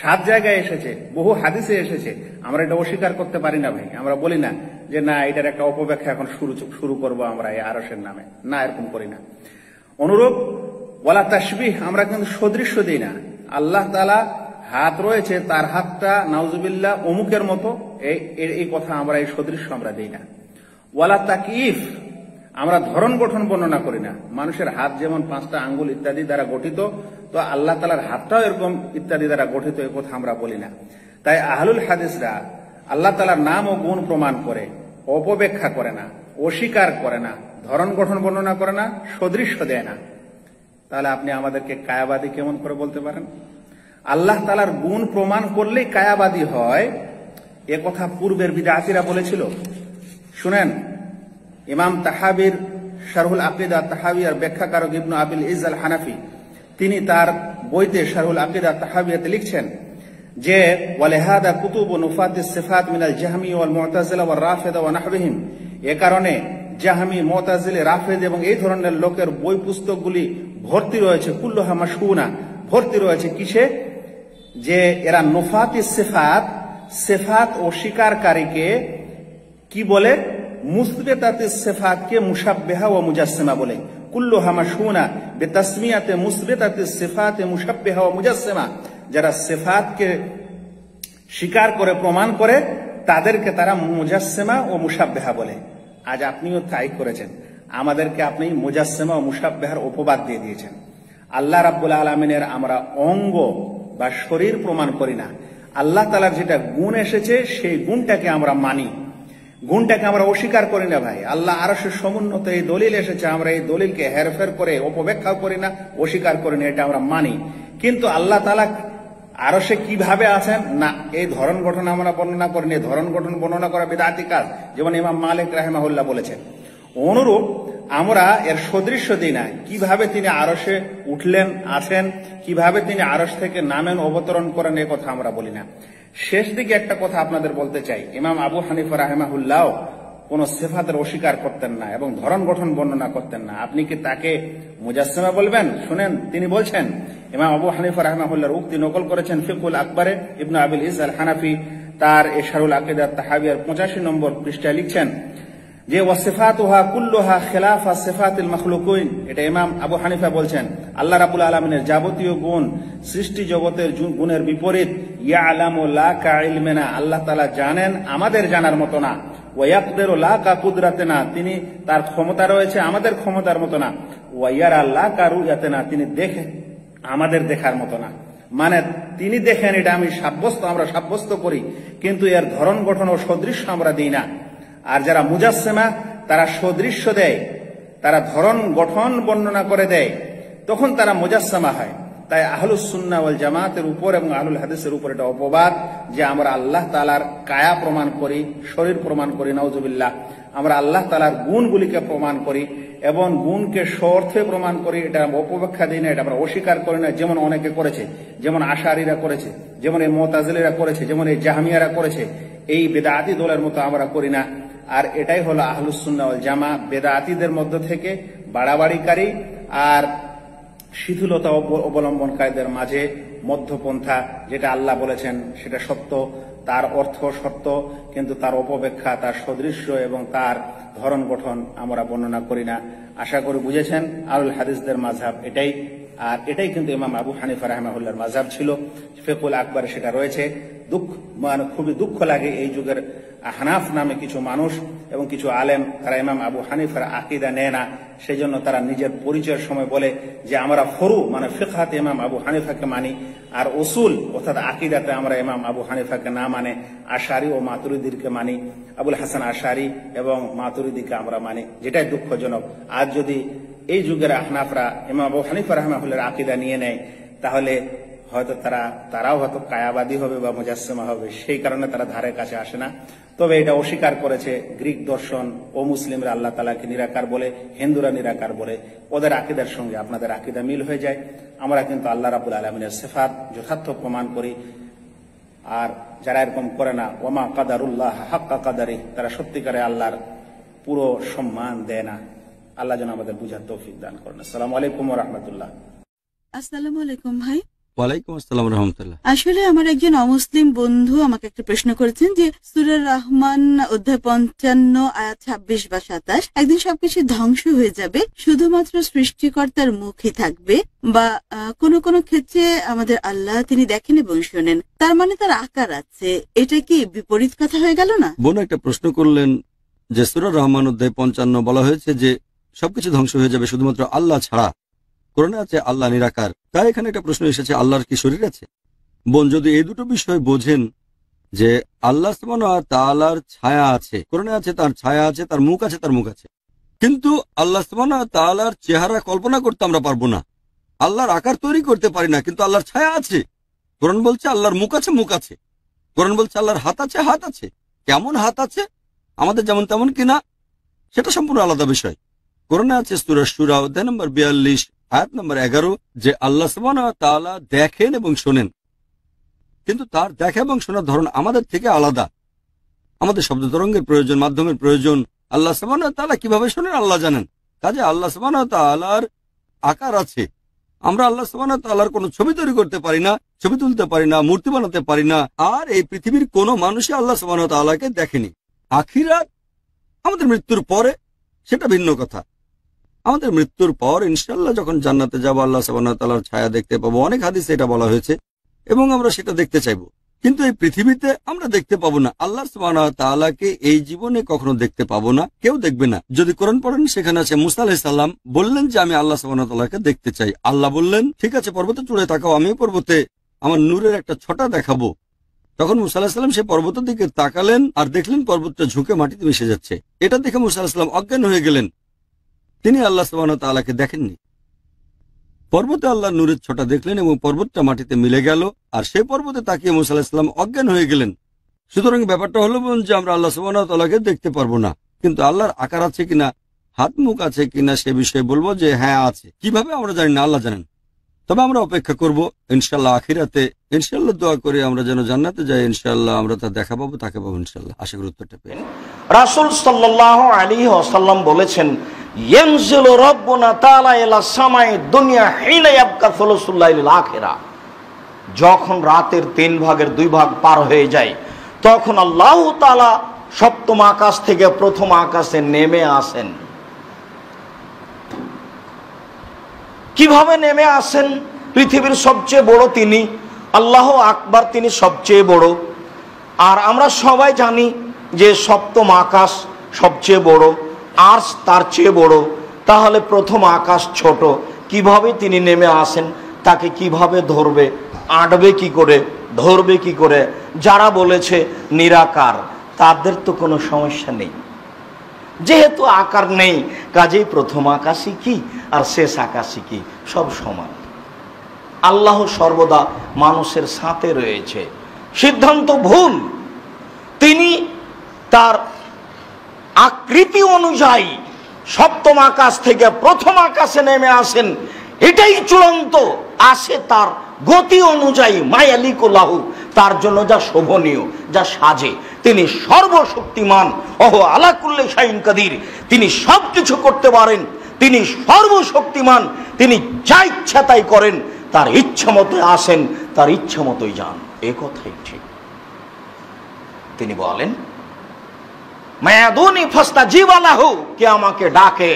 7 জায়গায় এসেছে, বহু হাদিসে এসেছে, আমরা এটা অস্বীকার করতে পারি না ভাই। আমরা বলি না যে না এটার একটা অপব্যাখ্যা এখন শুরু করবো আমরা এই আরশের নামে, না এরকম করি না। অনুরূপ ওয়ালা তাশবিহ, আমরা কিন্তু সদৃশ্য দিই না। আল্লাহ তাআলা হাত রয়েছে, তার হাতটা নাউজুবিল্লাহ অমুকের মতো, এই কথা আমরা এই সদৃশ্য আমরা দিই না। ওয়ালা তাকিফ, আমরা ধরন গঠন বর্ণনা করি না। মানুষের হাত যেমন 5টা আঙ্গুল ইত্যাদি দ্বারা গঠিত, তো আল্লাহ তাআলার হাতটাও এরকম ইত্যাদি দ্বারা গঠিত, এই কথা আমরা বলি না। তাই আহলুল হাদিসরা আল্লাহ তাআলার নাম ও গুণ প্রমাণ করে, অপব্যাখ্যা করে না, অস্বীকার করে না, ধরন গঠন বর্ণনা করে না, সদৃশ্য দেয় না। তাহলে আপনি আমাদেরকে কায়াবাদী কেমন করে বলতে পারেন? আল্লাহ তাআলার গুণ প্রমাণ করলেই কায়াবাদী হয়, এ কথা পূর্বের বিদআতীরা বলেছিল। শুনেন, ইমাম তাহাবির শারহুল আকিদা তাহাবিয়ার ব্যাখ্যাকারক ইবনু আবিল ইজ আল হানাফি, তিনি তার বইতে শারহুল আকিদা তাহাবিয়াতে লিখছেন যে ওয়ালিহাদা কুতুব নুফাতিস সিফাত মিনাল জাহমি ওয়াল মুতাজিলা ওয়াল রাফিদা ওয়া নাহবিহিম, এ কারণে জাহমি, মুতাজিলি, রাফিদ এবং এই ধরনের লোকের বই পুস্তকগুলি ভর্তি রয়েছে, কুল্লুহা মাশহুনা, ভর্তি রয়েছে কিসে? যে এরা নুফাতিস সিফাত, সিফাত ও স্বীকারকারীকে কি বলে? মুসবিতাতিস সিফাতকে মুশাব্বিহা ও মুজাসসিমা বলে। কুল্লুহা মাশহুনা বিতাসমিয়াতে মুসবিতাতিস সিফাতে মুশাব্বিহা ও মুজাসসিমা, যারা সিফাতকে স্বীকার করে প্রমাণ করে তাদেরকে তারা মুজাসসিমা ও মুশাব্বিহা বলে। আজ আপনিও তাই করেছেন, আমাদেরকে আপনি মুজাসসিমা ও মুশাব্বিহার উপবাদ দিয়ে দিয়েছেন। আল্লাহ রাব্বুল আলামিনের আমরা অঙ্গ বা শরীর প্রমাণ করি না, আল্লাহ তাআলার যেটা গুণ এসেছে সেই গুণটাকে আমরা মানি, গুণটাকে আমরা অস্বীকার করি না। ভাই, আল্লাহ আরশের সমুন্নত এই দলিল এসেছে, আমরা এই দলিলকে হেরফের করে অপব্যাখ্যা করি না, অস্বীকার করি না, এটা আমরা মানি। কিন্তু আল্লাহ তাআলা আরশে কিভাবে আছেন না, এই ধরন গঠন আমরা বর্ণনা করিনি। ধরন গঠন বর্ণনা করা বিদআতি কাজ, যেমন ইমাম মালিক রাহিমাহুল্লাহ বলেছেন। অনুরূপ আমরা এর সদৃশ্য দিই না, কিভাবে তিনি আরশে উঠলেন, আছেন, কিভাবে তিনি আরশ থেকে নামেন, অবতরণ করেন, এ কথা আমরা বলি না। শেষ দিকে একটা কথা আপনাদের বলতে চাই, ইমাম আবু হানিফা রাহিমাহুল্লাহ কোন সিফাতের অস্বীকার করতেন না এবং ধরন গঠন বর্ণনা করতেন না। আপনি কি তাকে মুজাসসিমা বলবেন? শুনেন, তিনি বলছেন, ইমাম আবু হানিফা রাহিমাহুল্লাহর উক্তি নকল করেছেন ফিকহুল আকবরে ইবনু আবিল ইজ আল হানাফি, তার শারহুল আকিদা তাহাবিয়ার 85 নম্বর পৃষ্ঠায় লিখছেন যে ওয়াসিফাতুহা কুল্লুহা খিলাফা সিফাতিল মাখলুকুইন। এটা ইমাম আবু হানিফা বলছেন, আল্লাহ রাব্বুল আলামিনের যাবতীয় গুণ সৃষ্টি জগতের গুণের বিপরীত। ইয়ালামু লা কা ইলমিনা, আল্লাহ তাআলা জানেন আমাদের জানার মতো না। ওয়া ইয়াকদিরু লা কা কুদরাতিনা, তিনি তার ক্ষমতা রয়েছে আমাদের ক্ষমতার মতো না। ওয়া ইয়ারা লা কা রুয়াতিনা, তিনি দেখে আমাদের দেখার মতো না। মানে তিনি দেখেন, এটা আমরা সাব্যস্ত করি, কিন্তু এর ধরন গঠন ও সদৃশ্য আমরা দিই না। আর যারা মুজাসসিমা, তারা সদৃশ্য দেয়, তারা ধরন গঠন বর্ণনা করে দেয়, তখন তারা মুজাসসিমা হয়। তাই আহলুস সুন্নাহ ওয়াল জামাতের উপর এবং আহলুল হাদিসের উপর এটা অপবাদ যে আমরা আল্লাহ তাআলার কায়া প্রমাণ করি, শরীর প্রমাণ করি, নাউজুবিল্লাহ। আমরা আল্লাহ তাআলার গুণগুলিকে প্রমাণ করি এবং গুণকে স্বর্থে প্রমাণ করি, এটা অপব্যাখ্যা দিই না, এটা আমরা অস্বীকার করি না, যেমন অনেকে করেছে, যেমন আশারীরা করেছে, যেমন এই মুতাজিলীরা করেছে, যেমন এই জাহমিয়ারা করেছে। এই বেদাতি দলের মতো আমরা করি না। আর এটাই হলো আহলুস সুন্নাহ ওয়াল জামা, বেদাতীদের মধ্য থেকে বাড়াবাড়িকারী আর শিথিলতা অবলম্বনকারীদের মাঝে মধ্যপন্থা। যেটা আল্লাহ বলেছেন সেটা সত্য, তার অর্থ সত্য, কিন্তু তার অপব্যাখ্যা, তার সদৃশ্য এবং তার ধরন গঠন আমরা বর্ণনা করি না। আশা করি বুঝেছেন আহলুল হাদিসদের মাযহাব এটাই। আর এটাই কিন্তু ইমাম আবু হানিফা রাহিমাহুল্লাহর মাযহাব ছিল। ফিকহুল আকবরে সেটা রয়েছে। খুবই দুঃখ লাগে এই যুগের হানাফ নামে কিছু মানুষ এবং কিছু আলেম, তারা ইমাম আবু হানিফার আকীদা নেয় না। সেই জন্য তারা নিজের পরিচয়ের সময় বলে যে আমরা ফরু মানে ফিকহাতে ইমাম আবু হানিফাকে মানি, আর উসুল অর্থাৎ আকীদাতে আমরা ইমাম আবু হানিফাকে না মানে আশারি ও মাতুরিদিকে মানি, আবুল হাসান আশারি এবং মাতুরিদিকে আমরা মানি, যেটাই দুঃখজনক। আজ যদি এই যুগের আহনাফরা ইমাম আবু হানিফা রাহিমাহুল্লাহর আকীদা নিয়ে নেয়, তাহলে হয়তো তারাও হয়তো কায়াবাদী হবে বা মুজাসসিমা হবে, সেই কারণে তারা ধারে কাছে আসে না। তবে এটা অস্বীকার করেছে গ্রিক দর্শন ও মুসলিমরা আল্লাহ তাআলাকে নিরাকার বলে, হিন্দুরা নিরাকার বলে। ওদের আকীদার সঙ্গে আপনাদের আকীদা মিল হয়ে যায়। আমরা কিন্তু আল্লাহ রাব্বুল আলামিনের সিফাত যথার্থ প্রমাণ করি। আর যারা এরকম করে না, ওমা কাদারুল্লাহ হাক্কা কাদারি, তারা সত্যিকারে আল্লাহর পুরো সম্মান দেয় না। আল্লাহ যেন আমাদের বুঝার তৌফিক দান করেন। আসসালামু আলাইকুম ওয়া রাহমাতুল্লাহ।
আসসালামু আলাইকুম ভাই। ওয়ালাইকুম আসসালাম রহমতুল্লাহ।
আসলে আমার একজন অমুসলিম বন্ধু আমাকে একটা প্রশ্ন করেছেন যে সূরা রহমান অধ্যায় 55 আয়াত 26 বা 27 একদিন সবকিছু ধ্বংস হয়ে যাবে, শুধুমাত্র সৃষ্টিকর্তার মুখই থাকবে, বা কোন কোন ক্ষেত্রে আমাদের আল্লাহ তিনি দেখেন এবং শোনেন, তার মানে তার আকার আছে। এটা কি বিপরীত কথা হয়ে গেল না?
বোন একটা প্রশ্ন করলেন যে সূরা রহমান অধ্যায় 55 বলা হয়েছে যে সবকিছু ধ্বংস হয়ে যাবে শুধুমাত্র আল্লাহ ছাড়া, কোরআনে আছে আল্লাহ নিরাকার, তাই এখানে একটা প্রশ্ন এসেছে আল্লাহর কি শরীর আছে? বোন যদি এই দুটো বিষয় বোঝেন যে আল্লাহ সুবহানাহু ওয়া তাআলার ছায়া আছে, কোরআনে আছে তার ছায়া আছে, তার মুখ আছে, তার মুখ আছে, কিন্তু আল্লাহ সুবহানাহু ওয়া তাআলার চেহারা কল্পনা করতে আমরা পারবো না, আল্লাহর আকার তৈরি করতে পারি না, কিন্তু আল্লাহর ছায়া আছে। কোরআন বলছে আল্লাহর মুখ আছে, মুখ আছে। কোরআন বলছে আল্লাহর হাত আছে, হাত আছে। কেমন হাত আছে, আমাদের যেমন তেমন কিনা, সেটা সম্পূর্ণ আলাদা বিষয়। কোরআনে আছে সূরা শুরা অধ্যায় নম্বর 42 আয়াত নম্বর 11 যে আল্লাহ সুবহানাহু ওয়া তাআলা দেখেন এবং শোনেন, কিন্তু তার দেখা এবং শোনার ধরন আমাদের থেকে আলাদা। আমাদের শব্দ তরঙ্গের প্রয়োজন, মাধ্যমের প্রয়োজন। আল্লাহ সুবহানাহু ওয়া তাআলা কিভাবে শোনেন আল্লাহ জানেন। কাজে আল্লাহ সুবহানাহু ওয়া তাআলার আকার আছে। আমরা আল্লাহ সুবহানাহু ওয়া তাআলার কোনো ছবি তৈরি করতে পারি না, ছবি তুলতে পারি না, মূর্তি বানাতে পারি না। আর এই পৃথিবীর কোনো মানুষই আল্লাহ সুবহানাহু ওয়া তাআলাকে দেখেনি। আখিরাত আমাদের মৃত্যুর পরে, সেটা ভিন্ন কথা। আমাদের মৃত্যুর পর ইনশাআল্লাহ যখন জান্নাতে যাব আল্লাহ সুবহানাহু ওয়া তাআলার ছায়া দেখতে পাবো। অনেক হাদিসে এটা বলা হয়েছে এবং আমরা সেটা দেখতে চাইবো, কিন্তু এই পৃথিবীতে আমরা দেখতে পাবো না। আল্লাহ সুবহানাহু ওয়া তাআলাকে এই জীবনে কখনো দেখতে পাবো না, কেউ দেখবে না। যদি কোরআন পড়েন সেখানে আছে মুসা আলাইহিস সালাম বললেন যে আমি আল্লাহ সুবহানাহু ওয়া তাআলাকে দেখতে চাই। আল্লাহ বললেন ঠিক আছে পর্বতে চূড়ে তাকাও, আমিও পর্বতে আমার নূরের একটা ছটা দেখাবো। তখন মুসা আলাইহিস সালাম সে পর্বতের দিকে তাকালেন আর দেখলেন পর্বতটা ঝুঁকে মাটিতে মিশে যাচ্ছে। এটা দেখে মুসা আলাইহিস সালাম অজ্ঞান হয়ে গেলেন, তিনি আল্লাহ সুবহানাহু ওয়া তাআলাকে দেখেননি। পর্বতে আল্লাহ নূরের ছটা দেখলেন এবং পর্বতটা মাটিতে মিলে গেল, আর সেই পর্বতে তাকিয়ে মুসা আলাইহিস সালাম অজ্ঞান হয়ে গেলেন। সুতরাং ব্যাপারটা হলো যে আমরা আল্লাহ সুবহানাহু ওয়া তাআলাকে দেখতে পারবো না, কিন্তু আল্লাহর আকার আছে কিনা, হাত মুখ আছে কিনা সে বিষয়ে বলবো যে হ্যাঁ আছে। কিভাবে আমরা জানি না, আল্লাহ জানেন। তবে আমরা অপেক্ষা করব ইনশাআল্লাহ আখিরাতে, ইনশাআল্লাহ দোয়া করে আমরা যেন জান্নাতে যাই, ইনশাআল্লাহ আমরা তা দেখা পাবো, তাকে পাবো ইনশাআল্লাহ। আশা করি উত্তরটা পেয়ে।
রাসূল সাল্লাল্লাহু আলাইহি ওয়াসাল্লাম বলেছেন ইয়ানজিলু রাব্বুনা তাআলা ইলা সামাই দুনিয়া হিনা ইয়াবকা সুলুসুল লাইলিল আখিরা, যখন রাতের 3 ভাগের 2 ভাগ পার হয়ে যায় তখন আল্লাহ তাআলা সপ্তম আকাশ থেকে প্রথম আকাশে নেমে আসেন। কিভাবে নেমে আসেন? পৃথিবীর সবচেয়ে বড় তিনি, আল্লাহ আকবার, তিনি সবচেয়ে বড়। আর আমরা সবাই জানি যে সপ্তম আকাশ সবচেয়ে বড়, আর তার চেয়ে বড়। তাহলে প্রথম আকাশ ছোট, কিভাবে তিনি নেমে আসেন? তাকে কিভাবে ধরবে? আঁটবে কি করে, ধরবে কি করে? যারা বলেছে নিরাকার তাদের তো কোনো সমস্যা নেই, যেহেতু আকার নেই কাজেই প্রথম আকাশই কি আর শেষ আকাশই কি, সব সমান। আল্লাহ সর্বদা মানুষের সাথে রয়েছে। সিদ্ধান্ত ভুল। তিনি তার আকৃতি অনুযায়ী সপ্তম আকাশ থেকে প্রথম আকাশে নেমে আসেন, এটাই চূড়ান্ত। আসে তার গতি অনুযায়ী, মায়ালিকুল্লাহু, তার জন্য যা শোভনীয়, যা সাজে। তিনি সর্বশক্তিমান, ওহ আলা কুল্লি শাইইন কাদির, তিনি সবকিছু করতে পারেন, তিনি সর্বশক্তিমান, তিনি যা ইচ্ছা তাই করেন, তার ইচ্ছা মতো আসেন, তার ইচ্ছা মতোই যান। এ কথাই ঠিক। তিনি বলেন মায়াদুনি ফাস্তাজিব লাহু, কে আমাকে ডাকে,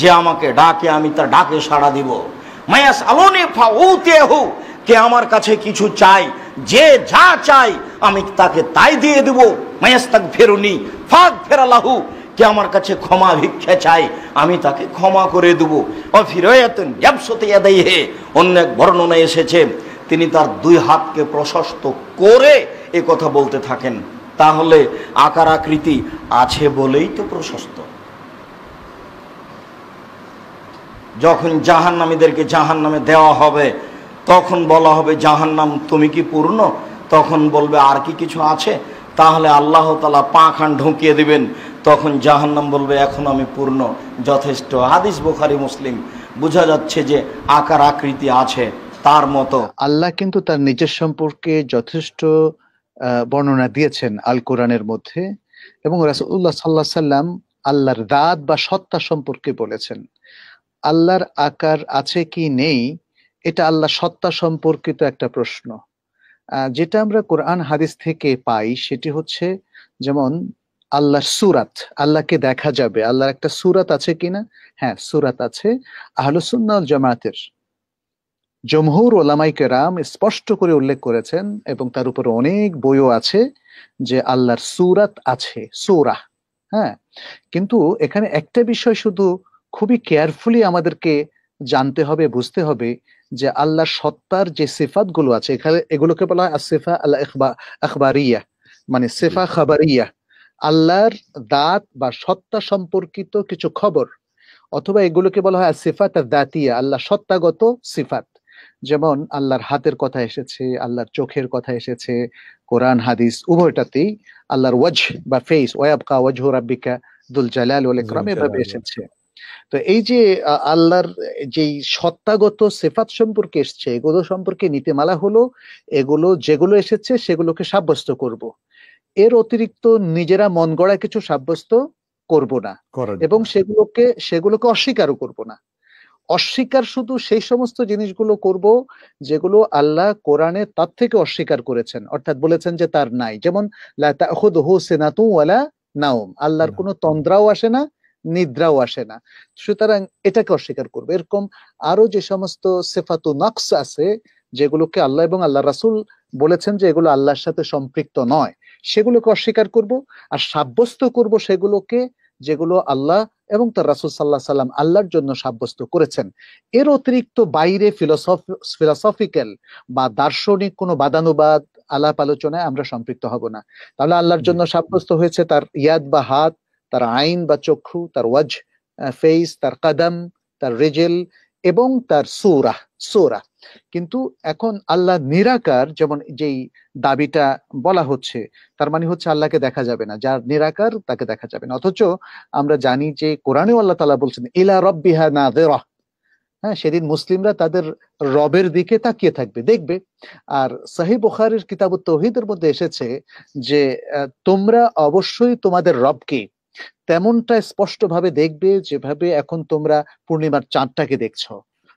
যে আমাকে ডাকে আমি তার ডাকে সাড়া দিব। মায়াস আলোনি ফাউতিহু, কে আমার কাছে কিছু চাই, যে যা চাই আমি তাকে তাই দিয়ে দেব। মায়াস্তাগফিরুনি ফাগফিরলাহু, কে আমার কাছে ক্ষমা ভিক্ষা চাই আমি তাকে ক্ষমা করে দেব। অফিরায়াতুন ইয়াবসুতু ইয়াদাইহি, অন্য এক বর্ণনায় এসেছে তিনি তার 2 হাতকে প্রশস্ত করে এ কথা বলতে থাকেন। তাহলে আকার আকৃতি আছে বলেই তো প্রশস্ত। যখন জাহান্নামীদেরকে জাহান্নামে দেওয়া হবে তখন বলা হবে জাহান্নাম তুমি কি পূর্ণ? তখন বলবে আর কি কিছু আছে? তাহলে আল্লাহ তাআলা পাখান ঢুকিয়ে দিবেন, তখন জাহান্নাম বলবে এখন আমি পূর্ণ, যথেষ্ট। হাদিস বুখারী মুসলিম। বোঝা যাচ্ছে যে আকার আকৃতি আছে তার মতো।
আল্লাহ কিন্তু তার নিজের সম্পর্কে যথেষ্ট বর্ণনা দিয়েছেন আল কোরআনের মধ্যে, এবং রাসূলুল্লাহ সাল্লাল্লাহু আলাইহি সাল্লাম আল্লাহর দাত বা সত্তা সম্পর্কে বলেছেন। আল্লাহর আকার আছে কি নেই এটা আল্লাহ সত্তা সম্পর্কিত একটা প্রশ্ন। যেটা আমরা কোরআন হাদিস থেকে পাই সেটি হচ্ছে, যেমন আল্লাহর সুরাত, আল্লাহকে দেখা যাবে, আল্লাহর একটা সুরাত আছে কিনা? হ্যাঁ, সুরাত আছে। আহলুস সুন্নাহ ওয়াল জামাতের জমহুর ওলামায়ে কেরাম স্পষ্ট করে উল্লেখ করেছেন, এবং তার উপরে অনেক বইও আছে যে আল্লাহর সুরাত আছে, সূরা। হ্যাঁ, কিন্তু এখানে একটা বিষয় শুধু খুবই কেয়ারফুলি আমাদেরকে জানতে হবে, বুঝতে হবে, যে আল্লাহর সত্তার যে সিফাত গুলো আছে, এখানে এগুলোকে বলা হয় আসিফা আল আখবারিয়া, মানে সিফা খাবারিয়া, আল্লাহর দাত বা সত্তা সম্পর্কিত কিছু খবর, অথবা এগুলোকে বলা হয় সিফাত দাতিয়া, আল্লাহ সত্তাগত সিফাত। যেমন আল্লাহর হাতের কথা এসেছে, আল্লাহর চোখের কথা এসেছে, কোরআন হাদিস উভয়টাতেই আল্লাহর ওয়াজহ বা ফেস, ওয়ায়াবকা ওয়াজহু রাব্বিকা যুল জালাল ওয়াল ইকরাম এভাবে এসেছে। তো এই যে আল্লাহর যেই সত্তাগত সিফাত সম্পর্কে এসছে, এগুলো সম্পর্কে নীতিমালা হলো এগুলো যেগুলো এসেছে সেগুলোকে সাব্যস্ত করব, এর অতিরিক্ত নিজেরা মন গড়া কিছু সাব্যস্ত করব না, এবং সেগুলোকে অস্বীকারও করব না। অস্বীকার শুধু সেই সমস্ত জিনিসগুলো করব যেগুলো আল্লাহ কোরআনে তার থেকে অস্বীকার করেছেন, অর্থাৎ বলেছেন যে তার নাই। যেমন লা তাখুযুহু সিনাতুন ওয়ালা নাওম, আল্লাহর কোনো তন্দ্রাও আসে না, নিদ্রাও আসে না, সুতরাং এটাকে অস্বীকার করবে। এরকম আরো যে সমস্ত সিফাতু নকস আছে যেগুলোকে আল্লাহ এবং আল্লাহ রাসূল বলেছেন যে এগুলো আল্লাহর সাথে সম্পৃক্ত নয়, সেগুলোকে অস্বীকার করব, আর সাব্যস্ত করব সেগুলোকে যেগুলো আল্লাহ এবং তার রাসূল সাল্লাল্লাহু আলাইহি সাল্লাম আল্লাহর জন্য সাব্যস্ত করেছেন। এর অতিরিক্ত বাইরে ফিলোসফিক্যাল বা দার্শনিক কোনো বাদানুবাদ আলাপ আলোচনায় আমরা সম্পৃক্ত হব না। তাহলে আল্লাহর জন্য সাব্যস্ত হয়েছে তার ইয়াদ বা হাত, তার আইন বা চক্ষু, তার ওয়াজ ফেস, তার কদম, তার রিজল এবং তার সূরা। কিন্তু এখন আল্লাহ নিরাকার, যেমন যেই দাবিটা বলা হচ্ছে, তার মানে হচ্ছে আল্লাহকে দেখা যাবে না, যার নিরাকার তাকে দেখা যাবে না। অথচ আমরা জানি যে কোরআনেও আল্লাহ তাআলা বলছেন ইলা রাব্বিহা নাযিরা, হ্যাঁ, সেদিন মুসলিমরা তাদের রবের দিকে তাকিয়ে থাকবে, দেখবে। আর সহিহ বুখারীর কিতাবুত তাওহীদের মধ্যে এসেছে যে তোমরা অবশ্যই তোমাদের রবকে তেমনটা স্পষ্ট ভাবে দেখবে যেভাবে এখন তোমরা পূর্ণিমার চাঁদটাকে দেখছো,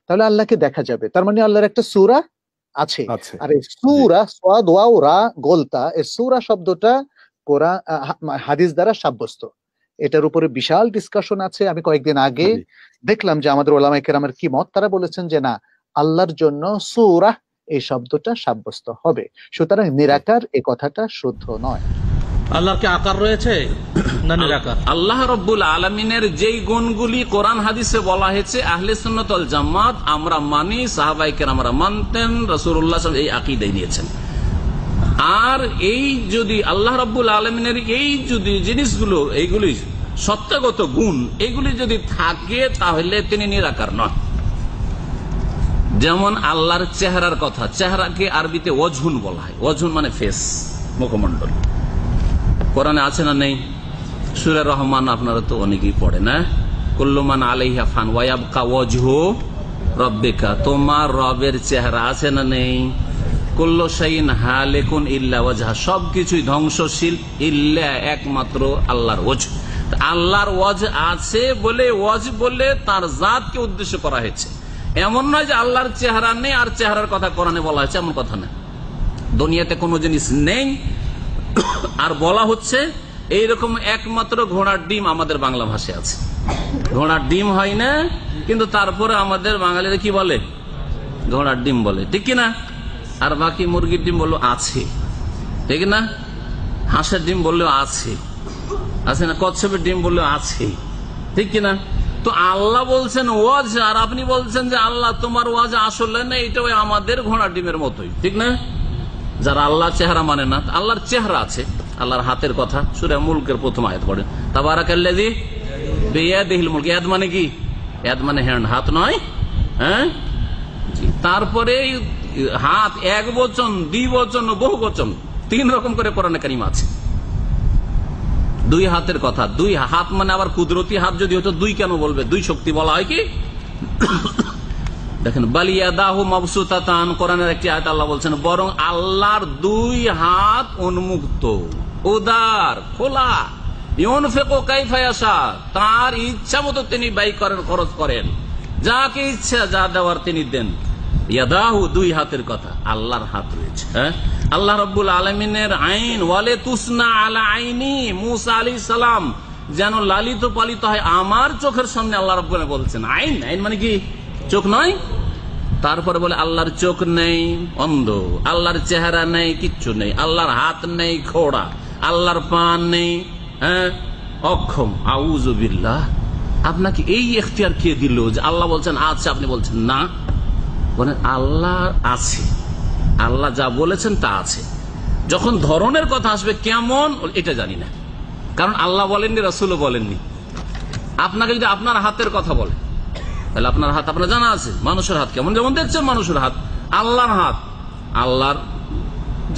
তাহলে আল্লাহকে দেখা যাবে। তার মানে আল্লাহর একটা সূরা আছে। আর এই সূরা সাদ ওয়াও রা গোলতা, এই সূরা শব্দটা কোরআন হাদিস দ্বারা সাব্যস্ত। এটার উপরে বিশাল ডিসকাশন আছে। আমি কয়েকদিন আগে দেখলাম যে আমাদের ওলামায়ে কেরামের কি মত, তারা বলেছেন যে না, আল্লাহর জন্য সূরা এই শব্দটা সাব্যস্ত হবে, সুতরাং নিরাকার এই কথাটা শুদ্ধ নয়।
আল্লাহর কি আকার রয়েছে না নিরাকার? আল্লাহ রাব্বুল আলামিনের যেই গুণগুলি কোরআন হাদিসে বলা হয়েছে, আহলে সুন্নাত ওয়াল জামাত আমরা মানি, সাহাবায়ে কেরামরা মানতেন, রাসূলুল্লাহ সাল্লাল্লাহু আলাইহি ওয়াসাল্লাম এই আকীদায় নিয়েছেন। আর এই যদি আল্লাহ রাব্বুল আলামিনের এই যদি জিনিসগুলো, এইগুলি সত্তাগত গুণ, এগুলি যদি থাকে তাহলে তিনি নিরাকার নন। যেমন আল্লাহর চেহারার কথা, চেহারাকে আরবিতে ওয়াজহুন বলা হয়। ওয়াজহুন মানে ফেস, মুখমণ্ডল। কোরআনে আছে না নেই? সূরা রহমান আপনারা তো অনেকেই পড়ে না, কুল্লু মান আলাইহা ফান ওয়া ইয়াবকা ওয়াজহু রাব্বিকা, তোমার রবের চেহারা আছে না নেই? কুল্লু শাইইন হালিকুন ইল্লা ওয়াজহা, সবকিছুই ধ্বংসশীল ইল্লা একমাত্র আল্লাহর ওয়াজ। আল্লাহর ওয়াজ আছে বলে, ওয়াজ বলে তার জাতকে উদ্দেশ্য করা হয়েছে। এমন নয় যে আল্লাহর চেহারা নেই আর চেহারার কথা কোরআনে বলা হয়েছে, এমন কথা না। দুনিয়াতে কোনো জিনিস নেই আর বলা হচ্ছে এইরকম একমাত্র ঘোড়ার ডিম আমাদের বাংলা ভাষায় আছে। ঘোড়ার ডিম হয় না, কিন্তু তারপরে আমাদের বাঙালিরা কি বলে? ঘোড়ার ডিম বলে, ঠিক কিনা? আর বাকি মুরগির ডিম বললো আছে, ঠিক না? হাঁসের ডিম বললেও আছে, আছে না? কচ্ছপের ডিম বললেও আছে, ঠিক কিনা? তো আল্লাহ বলছেন ওয়াজ, আর আপনি বলছেন যে আল্লাহ তোমার ওয়াজ আসলে না, এটা আমাদের ঘোড়ার ডিমের মতোই, ঠিক না? যারা আল্লাহ চেহারা মানে না, আল্লাহর চেহারা আছে। আল্লাহর হাতের কথা সূরা মুলকের প্রথম আয়াত পড়েন, তাবারাকাল্লাযী বিয়াদিহিল মুলক। ইয়াদ মানে কি? ইয়াদ মানে হ্যান্ড, হাত নয়। হ্যাঁ, তারপরে হাত এক বচন, দ্বি বচন, বহু বচন, 3 রকম করে কোরআনে কারীম আছে। 2 হাতের কথা, 2 হাত মানে আবার কুদরতি হাত যদি হতো 2 কেন বলবে? 2 শক্তি বলা হয় কি? দেখেন, বালিয়াদাহু মাবসুতাতান, কোরআনের একটি আয়াত আল্লাহ বলছেন বরং আল্লাহর 2 হাত উন্মুক্ত, উদার, খোলা। ইউনফিকু কাইফা ইয়াশা, তার ইচ্ছা মতো তিনি ব্যয় করেন, খরচ করেন, যাকে ইচ্ছা যা দেওয়ার তিনি দেন। ইয়াদাহু, দুই হাতের কথা, আল্লাহর হাত রয়েছে। হ্যাঁ, আল্লাহ রাব্বুল আলামিনের আইন, ওয়ালে তুসনা আলা আইনি, মুসা আলাইহিস সালাম যেন লালিত পালিত হয় আমার চোখের সামনে। আল্লাহ রাব্বুল আলামিন বলছেন আইন, আইন মানে কি? চোখ নয়। তারপরে বলে আল্লাহর চোখ নেই, অন্ধ, আল্লাহর চেহারা নেই, কিচ্ছু নেই, আল্লাহর হাত নেই, খোড়া, আল্লাহর পা নেই, হ্যাঁ, অক্ষম। আউযু বিল্লাহ। আপনাকে এই এখতিয়ার কে দিল যে আল্লাহ বলছেন আছে, আপনি বলছেন না? বলেন আল্লাহ আছে, আল্লাহ যা বলেছেন তা আছে। যখন ধরনের কথা আসবে কেমন, এটা জানি না, কারণ আল্লাহ বলেননি, রাসূলও বলেননি। আপনাকে যদি আপনার হাতের কথা বলে, তাহলে আপনার হাত আপনার জানা আছে। মানুষের হাত কেমন, যেমন দেখছেন মানুষের হাত, আল্লাহর হাত আল্লাহর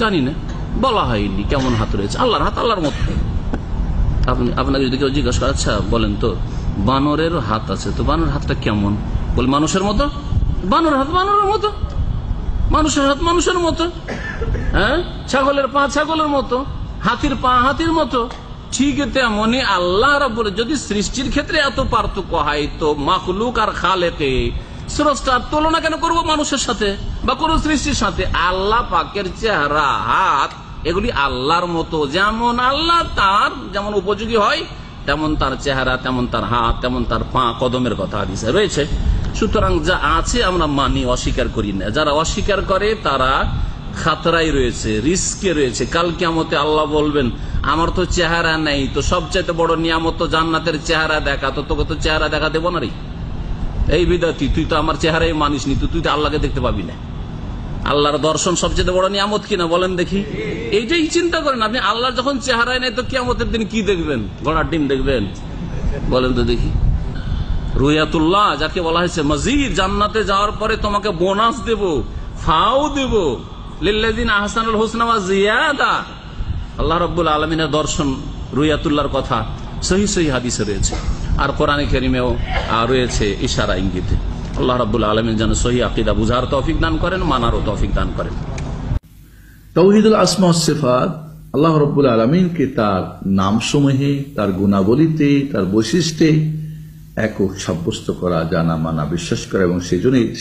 জানি না, বলা হয়নি কেমন হাত রয়েছে। আল্লাহর হাত আল্লাহর মতো। আপনাকে যদি কেউ জিজ্ঞাসা করে, আচ্ছা বলেন তো বানরের হাত আছে, তো বানরের হাতটা কেমন? বলে মানুষের মতো। বানরের হাত বানরের মতো, মানুষের হাত মানুষের মতো। হ্যাঁ, ছাগলের পা ছাগলের মতো, হাতির পা হাতির মতো। ঠিক তেমনি আল্লাহ রাব্বুল, যদি সৃষ্টির ক্ষেত্রে এত পার্থক্য হয়, তো মাখলুক আর খালেকে, স্রষ্টার তুলনা কেন করব মানুষের সাথে বা কোন সৃষ্টির সাথে? আল্লাহ পাকের চেহারা, হাত, এগুলি আল্লাহর মতো। যেমন আল্লাহ তার যেমন উপযোগী হয়, তেমন তার চেহারা, তেমন তার হাত, তেমন তার পা কদমের কথা হাদিসে রয়েছে। সুতরাং যা আছে আমরা মানি, অস্বীকার করি না। যারা অস্বীকার করে তারা খাতরাই রয়েছে, রিস্কে রয়েছে। কাল কিয়ামতে আল্লাহ বলবেন আমার তো চেহারা নেই, তো সবচাইতে বড় নিয়ামত তো জান্নাতের চেহারা দেখা, তো তোকে তো চেহারা দেখা দেবো না রে। এই বিদাতি, তুই তো আমার চেহারাই মানিস নি, তুই তো আল্লাহকে দেখতে পাবি না। আল্লাহর দর্শন সবচেয়ে বড় নিয়ামত কিনা বলেন দেখি? এইটাই চিন্তা করেন আপনি। আল্লাহর যখন চেহারাই নেই, তো কিয়ামতের দিন কি দেখবেন? ঘোড়ার ডিম দেখবেন? বলেন তো দেখি। রুয়াতুল্লাহ যাকে বলা হয়েছে মজিদ, জান্নাতে যাওয়ার পরে তোমাকে বোনাস দেব, ফাও দেব, লিল্লাযিনা আহসানুল হুসনা ওয়া জিয়াদা। আল্লাহ রাব্বুল আলামিনের দর্শন, রুয়াতুল্লাহর কথা সহিহ সহিহ হাদিসে রয়েছে, আর কোরআনে কারীমেও রয়েছে ইশারা ইঙ্গিতে। আল্লাহ রাব্বুল আলামিন যেন সহিহ আকীদা বুঝার তৌফিক দান করেন, মানারও তৌফিক দান করেন।
তাওহীদুল আসমা ওয়াস সিফাত, আল্লাহ রাব্বুল আলামিনকে তার নামসমূহে, তার গুণাবলীতে, তার বৈশিষ্ট্যে একক সাব্যস্ত করা, জানা, মানা, বিশ্বাস করা এবং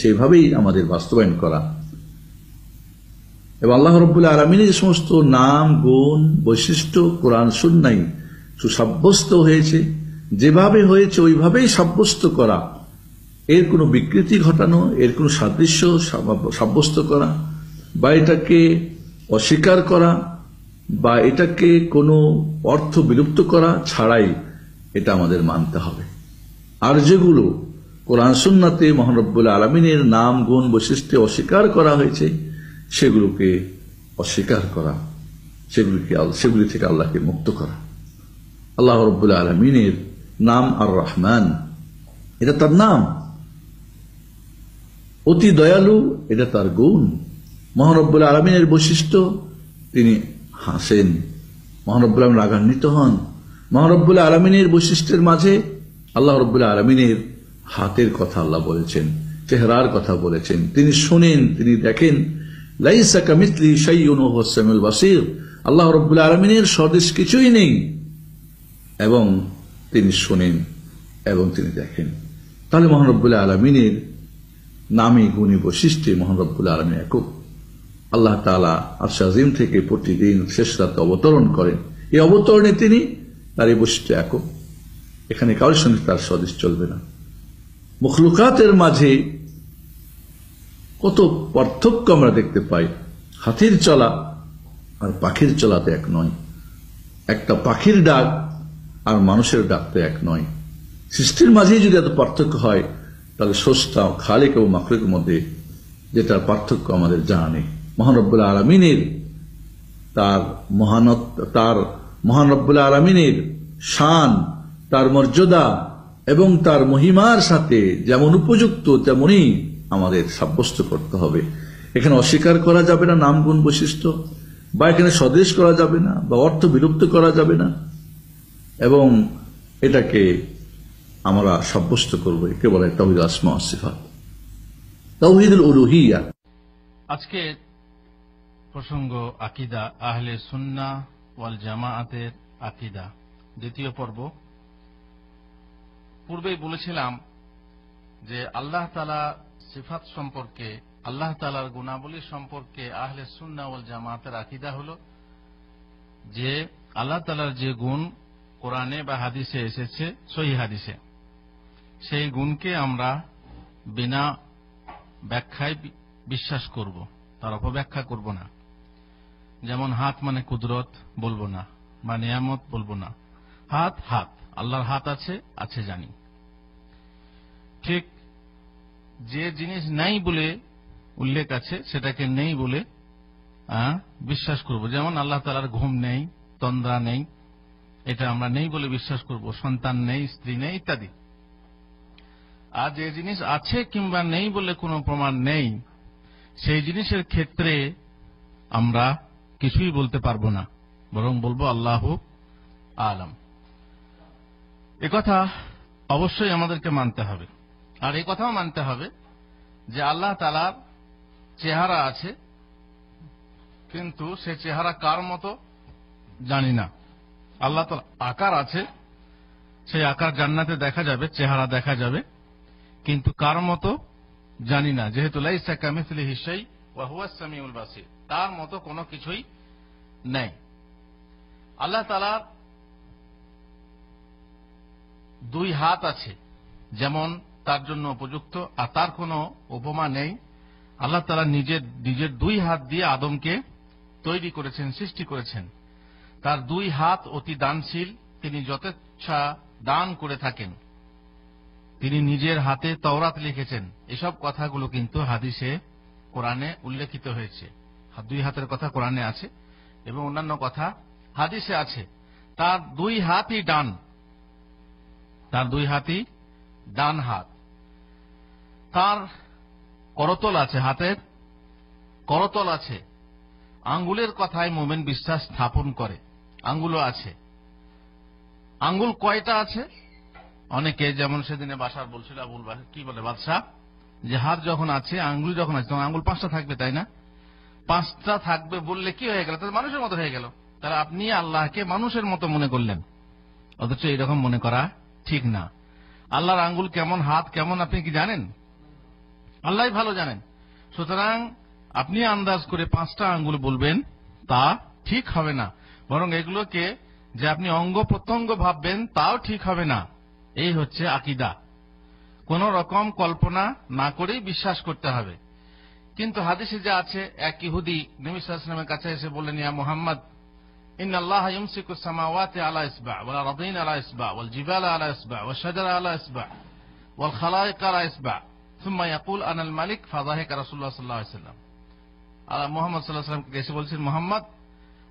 সেইভাবেই আমাদের বাস্তবায়ন করা। এবং আল্লাহ রাব্বুল আলামিনের যে সমস্ত নাম, গুণ, বৈশিষ্ট্য কোরআন সুন্নাহয় সুসাব্যস্ত হয়েছে, যেভাবে হয়েছে ওইভাবেই সাব্যস্ত করা, এর কোনো বিকৃতি ঘটানো, এর কোনো সাদৃশ্য সাব্যস্ত করা, বা এটাকে অস্বীকার করা, বা এটাকে কোনো অর্থ বিলুপ্ত করা ছাড়াই এটা আমাদের মানতে হবে। আর যেগুলো কোরআন সুন্নাতে মহান রব্বুল আলামিনের নাম, গুণ, বৈশিষ্ট্যে অস্বীকার করা হয়েছে, সেগুলোকে অস্বীকার করা, সেগুলি থেকে আল্লাহকে মুক্ত করা। আল্লাহ রাব্বুল আলামিনের নাম আর রহমান, এটা তার নাম। অতি দয়ালু, এটা তার গুণ। মহান রব্বুল আলামিনের বৈশিষ্ট্য, তিনি হাসেন, মহান রব্বুল আলামিন রাগান্বিত হন। মহান রব্বুল আলামিনের বৈশিষ্ট্যের মাঝে আল্লাহ রব্বুল আলামিনের হাতের কথা আল্লাহ বলেছেন, চেহারার কথা বলেছেন, তিনি শুনেন, তিনি দেখেন। লাইসা কামিসলিহি শাইউন ওয়া হুয়াস সামিউল বাসীর, আল্লাহ রব্বুল আলামিনের সদৃশ কিছুই নেই, এবং তিনি শুনেন এবং তিনি দেখেন। তাহলে মহান রব্বুল আলামিনের নামে, গুণে, বৈশিষ্ট্যে মহান রব্বুল আলামিন একক। আল্লাহ তাআলা আরশ আজিম থেকে প্রতিদিন শেষ রাতে অবতরণ করেন। এই অবতরণে তিনি তার এই বৈশিষ্ট্য একক, এখানে কারোর সঙ্গে তার সদৃশ চলবে না। মখলুকাতের মাঝে কত পার্থক্য আমরা দেখতে পাই। হাতির চলা আর পাখির চলাতে এক নয়, একটা পাখির ডাক আর মানুষের ডাক তো এক নয়। সৃষ্টির মাঝেই যদি এত পার্থক্য হয়, তাহলে স্রষ্টা, খালিক এবং মাখলুকের মধ্যে যেটার পার্থক্য আমাদের জানা নেই। মহান রব্বুল আলামিনের তার মহান রব্বুল আলামিনের শান, তার মর্যাদা এবং তার মহিমার সাথে যেমন উপযুক্ত, তেমনই আমাদের সাব্যস্ত করতে হবে। এখানে অস্বীকার করা যাবে না নাম, গুণ, বৈশিষ্ট্য, বা এখানে সদৃশ করা যাবে না, বা অর্থ বিলুপ্ত করা যাবে না, এবং এটাকে আমরা সাব্যস্ত করবো। একে বলে তাওহীদুল আসমা ওয়াস সিফাত, তাওহীদুল উলুহিয়া।
আজকে প্রসঙ্গ আকীদা, আহলে সুন্নাহ ওয়াল জামাআতের আকীদা, দ্বিতীয় পর্ব। পূর্বেই বলেছিলাম যে আল্লাহ তাআলা সিফাত সম্পর্কে আল্লাহ তাআলার গুণাবলী সম্পর্কে আহলে সুন্নাহ ওয়াল জামাতের আকীদা হলো যে আল্লাহ তাআলার যে গুণ কোরআনে বা হাদিসে এসেছে, সহিহ হাদিসে, সেই গুণকে আমরা বিনা ব্যাখ্যায় বিশ্বাস করব, তার অপব্যাখ্যা করব না। যেমন হাত মানে কুদরত বলবো না, বা নিয়ামত বলবো না। হাত হাত, আল্লাহর হাত আছে, আছে জানি। ঠিক যে জিনিস নাই বলে উল্লেখ আছে সেটাকে নেই বলে বিশ্বাস করব। যেমন আল্লাহ তাআলার ঘুম নেই, তন্দ্রা নেই, এটা আমরা নেই বলে বিশ্বাস করব। সন্তান নেই, স্ত্রী নেই ইত্যাদি। আর যে জিনিস আছে কিংবা নেই বলে কোনো প্রমাণ নেই, সেই জিনিসের ক্ষেত্রে আমরা কিছুই বলতে পারবো না, বরং বলবো আল্লাহু আলাম। একথা অবশ্যই আমাদেরকে মানতে হবে। আর এই কথাও মানতে হবে যে আল্লাহ তাআলার চেহারা আছে, কিন্তু সে চেহারা কার মতো জানি না। আল্লাহ তাআলার আকার আছে, সেই আকার জান্নাতে দেখা যাবে, চেহারা দেখা যাবে, কিন্তু কার মতো জানি না। যেহেতু লাইসা কামিসলিহি শাই ওয়া হুয়াস সামিউল বাসীর, তার মতো কোনো কিছুই নেই। আল্লাহ তাআলার দুই হাত আছে, যেমন তার জন্য উপযুক্ত, আর তার কোনো উপমা নেই। আল্লাহ তাআলা নিজের দুই হাত দিয়ে আদমকে তৈরি করেছেন, সৃষ্টি করেছেন। তার দুই হাত অতি দানশীল, তিনি যথেচ্ছা দান করে থাকেন। তিনি নিজের হাতে তাওরাত লিখেছেন। এসব কথাগুলো কিন্তু হাদিসে, কোরআনে উল্লেখিত হয়েছে। দুই হাতের কথা কোরআনে আছে এবং অন্যান্য কথা হাদিসে আছে। তার দুই হাতই ডান, তার দুই হাতই ডান হাত। তার করতল আছে, হাতের করতল আছে। আঙ্গুলের কথায় মোমেন বিশ্বাস স্থাপন করে, আঙ্গুলও আছে। আঙ্গুল কয়টা আছে? অনেকে, যেমন সেদিনে বাসার বলছিল, কি বলে বাদশাহ, যে হাত যখন আছে, আঙ্গুল যখন আছে, তখন আঙ্গুল 5টা থাকবে, তাই না? 5টা থাকবে বললে কি হয়ে গেল? তাহলে মানুষের মতো হয়ে গেল। তাহলে আপনি আল্লাহকে মানুষের মতো মনে করলেন, অথচ এরকম মনে করা ঠিক না। আল্লাহর আঙ্গুল কেমন, হাত কেমন, আপনি কি জানেন? আল্লাহ ভালো জানেন। সুতরাং আপনি আন্দাজ করে 5টা আঙ্গুল বলবেন, তা ঠিক হবে না। বরং এগুলোকে যে আপনি অঙ্গ প্রত্যঙ্গ ভাববেন, তাও ঠিক হবে না। এই হচ্ছে আকীদা। কোন রকম কল্পনা না করেই বিশ্বাস করতে হবে। কিন্তু হাদিসে যা আছে, এক ইহুদি নবী সাল্লাল্লাহু আলাইহি ওয়াসাল্লামের কাছে এসে বললেন, ইয়া মুহাম্মদ, ইন্নাল্লাহা ইউমসিকুস সামাওয়াতি আলা ইসবা' ওয়াল আরদিনা আলা ইসবা' ওয়াল জিবালা আলা ইসবা' ওয়াশ শাজারা আলা ইসবা' ওয়াল খালায়েক আলা ইসবা' সুম্মা ইয়াকুল আনাল মালিক ফাযাহিকা রাসূলুল্লাহ সাল্লাল্লাহু আলাইহি ওয়াসাল্লাম। মুহাম্মদ সাল্লাল্লাহু আলাইহি ওয়াসাল্লামকে এসে বলছেন, মুহাম্মদ,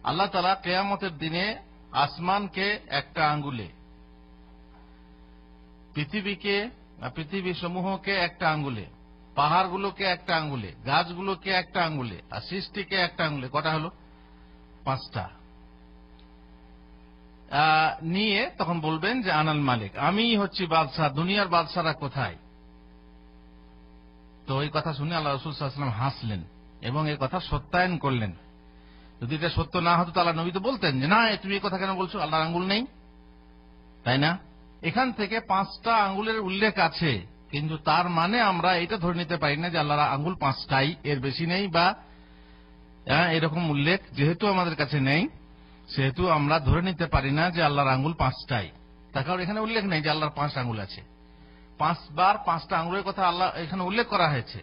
আল্লাহ তাআলা কিয়ামতের দিনে আসমানকে একটা আঙ্গুলে, পৃথিবী সমূহকে একটা আঙ্গুলে, পাহাড়গুলোকে একটা আঙ্গুলে, গাছগুলোকে একটা আঙ্গুলে, আর সৃষ্টিকে একটা আঙ্গুলে, কটা হলো? 5টা নিয়ে তখন বলবেন যে আনাল মালিক, আমি হচ্ছি বাদশাহ, দুনিয়ার বাদশারা কোথায়? তো এই কথা শুনে আল্লাহ রাসূল সাল্লাল্লাহু আলাইহি ওয়াসাল্লাম হাসলেন এবং এই কথা সত্যায়ন করলেন। যদি এটা সত্য না হতো তাহলে নবী তো বলতেন যে, না তুমি এই কথা কেন বলছো, আল্লাহর আঙ্গুল নেই, তাই না? এখান থেকে 5টা আঙ্গুলের উল্লেখ আছে, কিন্তু তার মানে আমরা এটা ধরে নিতে পারি না যে আল্লাহর আঙ্গুল 5টাই, এর বেশি নেই, বা এরকম উল্লেখ যেহেতু আমাদের কাছে নেই, সেহেতু আমরা ধরে নিতে পারি না যে আল্লাহর আঙ্গুল 5টাই। তার কারণ এখানে উল্লেখ নেই যে আল্লাহর 5 আঙ্গুল আছে। 5 বার 5টা আঙ্গুলের কথা আল্লাহ এখানে উল্লেখ করা হয়েছে।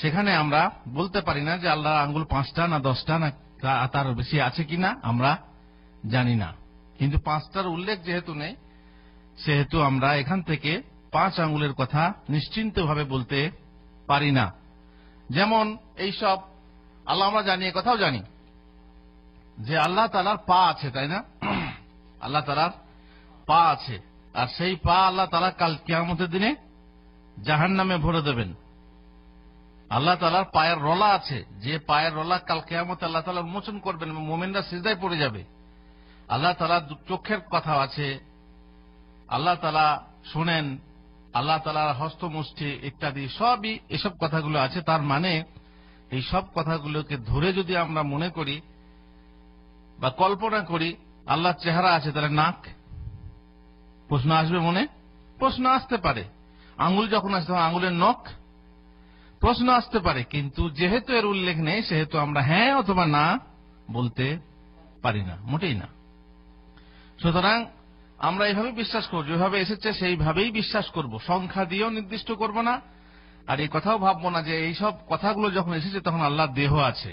সেখানে আমরা বলতে পারি না যে আল্লাহর আঙ্গুল 5টা না 10টা না তার বেশি আছে কিনা আমরা জানি না। কিন্তু 5টার উল্লেখ যেহেতু নেই, সেহেতু আমরা এখান থেকে 5 আঙ্গুলের কথা নিশ্চিন্তভাবে বলতে পারি না। যেমন এইসব আল্লাহ, আমরা জানি, কথাও জানি যে আল্লাহ তাআলার পা আছে, তাই না? আল্লাহ তাআলার পা আছে, আর সেই পা আল্লাহ তাআলা কাল কিয়ামতের দিনে জাহান্নামে ভরে দেবেন। আল্লাহ তাআলার পায়ের রলা আছে, যে পায়ের রলা কাল কিয়ামতে আল্লাহ তাআলা উন্মোচন করবেন এবং মুমিনরা সিজদায় পড়ে যাবে। আল্লাহ তাআলার চোখের কথা আছে, আল্লাহ তাআলা শুনেন, আল্লাহ তাআলার হস্তমুষ্টি ইত্যাদি সবই এসব কথাগুলো আছে। তার মানে এই সব কথাগুলোকে ধরে যদি আমরা মনে করি বা কল্পনা করি আল্লাহর চেহারা আছে, তাহলে নাক, প্রশ্ন আসবে মনে, প্রশ্ন আসতে পারে। আঙ্গুল যখন আসতে হবে, আঙ্গুলের নখ, প্রশ্ন আসতে পারে, কিন্তু যেহেতু এর উল্লেখ নেই সেহেতু আমরা হ্যাঁ অথবা না বলতে পারি না, মোটেই না। সুতরাং আমরা এইভাবে বিশ্বাস করব, যেভাবে এসেছে সেইভাবেই বিশ্বাস করব, সংখ্যা দিয়েও নির্দিষ্ট করব না। আর এই কথাও ভাববো না যে এইসব কথাগুলো যখন এসেছে তখন আল্লাহর দেহ আছে।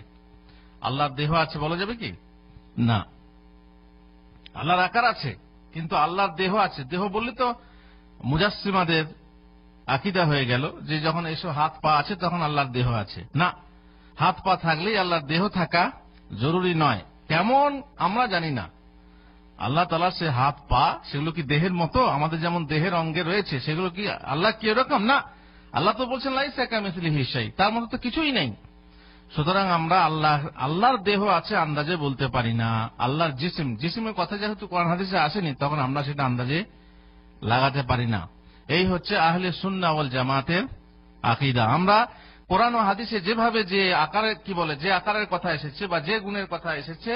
আল্লাহর দেহ আছে বলা যাবে কি? না। আল্লাহর আকার আছে, কিন্তু আল্লাহর দেহ আছে। দেহ বললে তো মুজাসসিমাদের আকীদা হয়ে গেল যে যখন এসব হাত পা আছে তখন আল্লাহর দেহ আছে। না, হাত পা থাকলেই আল্লাহর দেহ থাকা জরুরি নয়। কেমন আমরা জানি না। আল্লাহ তাআলার সে হাত পা, সেগুলো কি দেহের মতো? আমাদের যেমন দেহের অঙ্গে রয়েছে সেগুলো কি আল্লাহ কি এরকম? না। আল্লাহ তো বলছেন লাইসা কামিসলিহি শাই, তার মতো তো কিছুই নেই। সুতরাং আমরা আল্লাহর দেহ আছে আন্দাজে বলতে পারি না। আল্লাহর জিসিমের কথা যেহেতু কোরআন হাদিসে আসেনি, তখন আমরা সেটা আন্দাজে লাগাতে পারি না। এই হচ্ছে আহলে সুন্নাহ ওয়াল জামাতের আকীদা। আমরা কোরআন ও হাদিসে যেভাবে যে আকারের কি বলে, যে আকারের কথা এসেছে বা যে গুণের কথা এসেছে,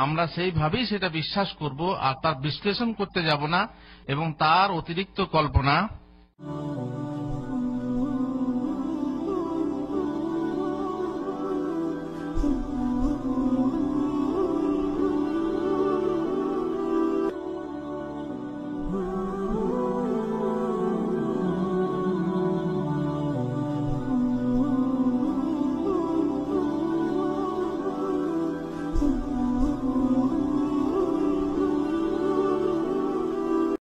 আমরা সেইভাবেই সেটা বিশ্বাস করব, আর তার বিশ্লেষণ করতে যাব না এবং তার অতিরিক্ত কল্পনা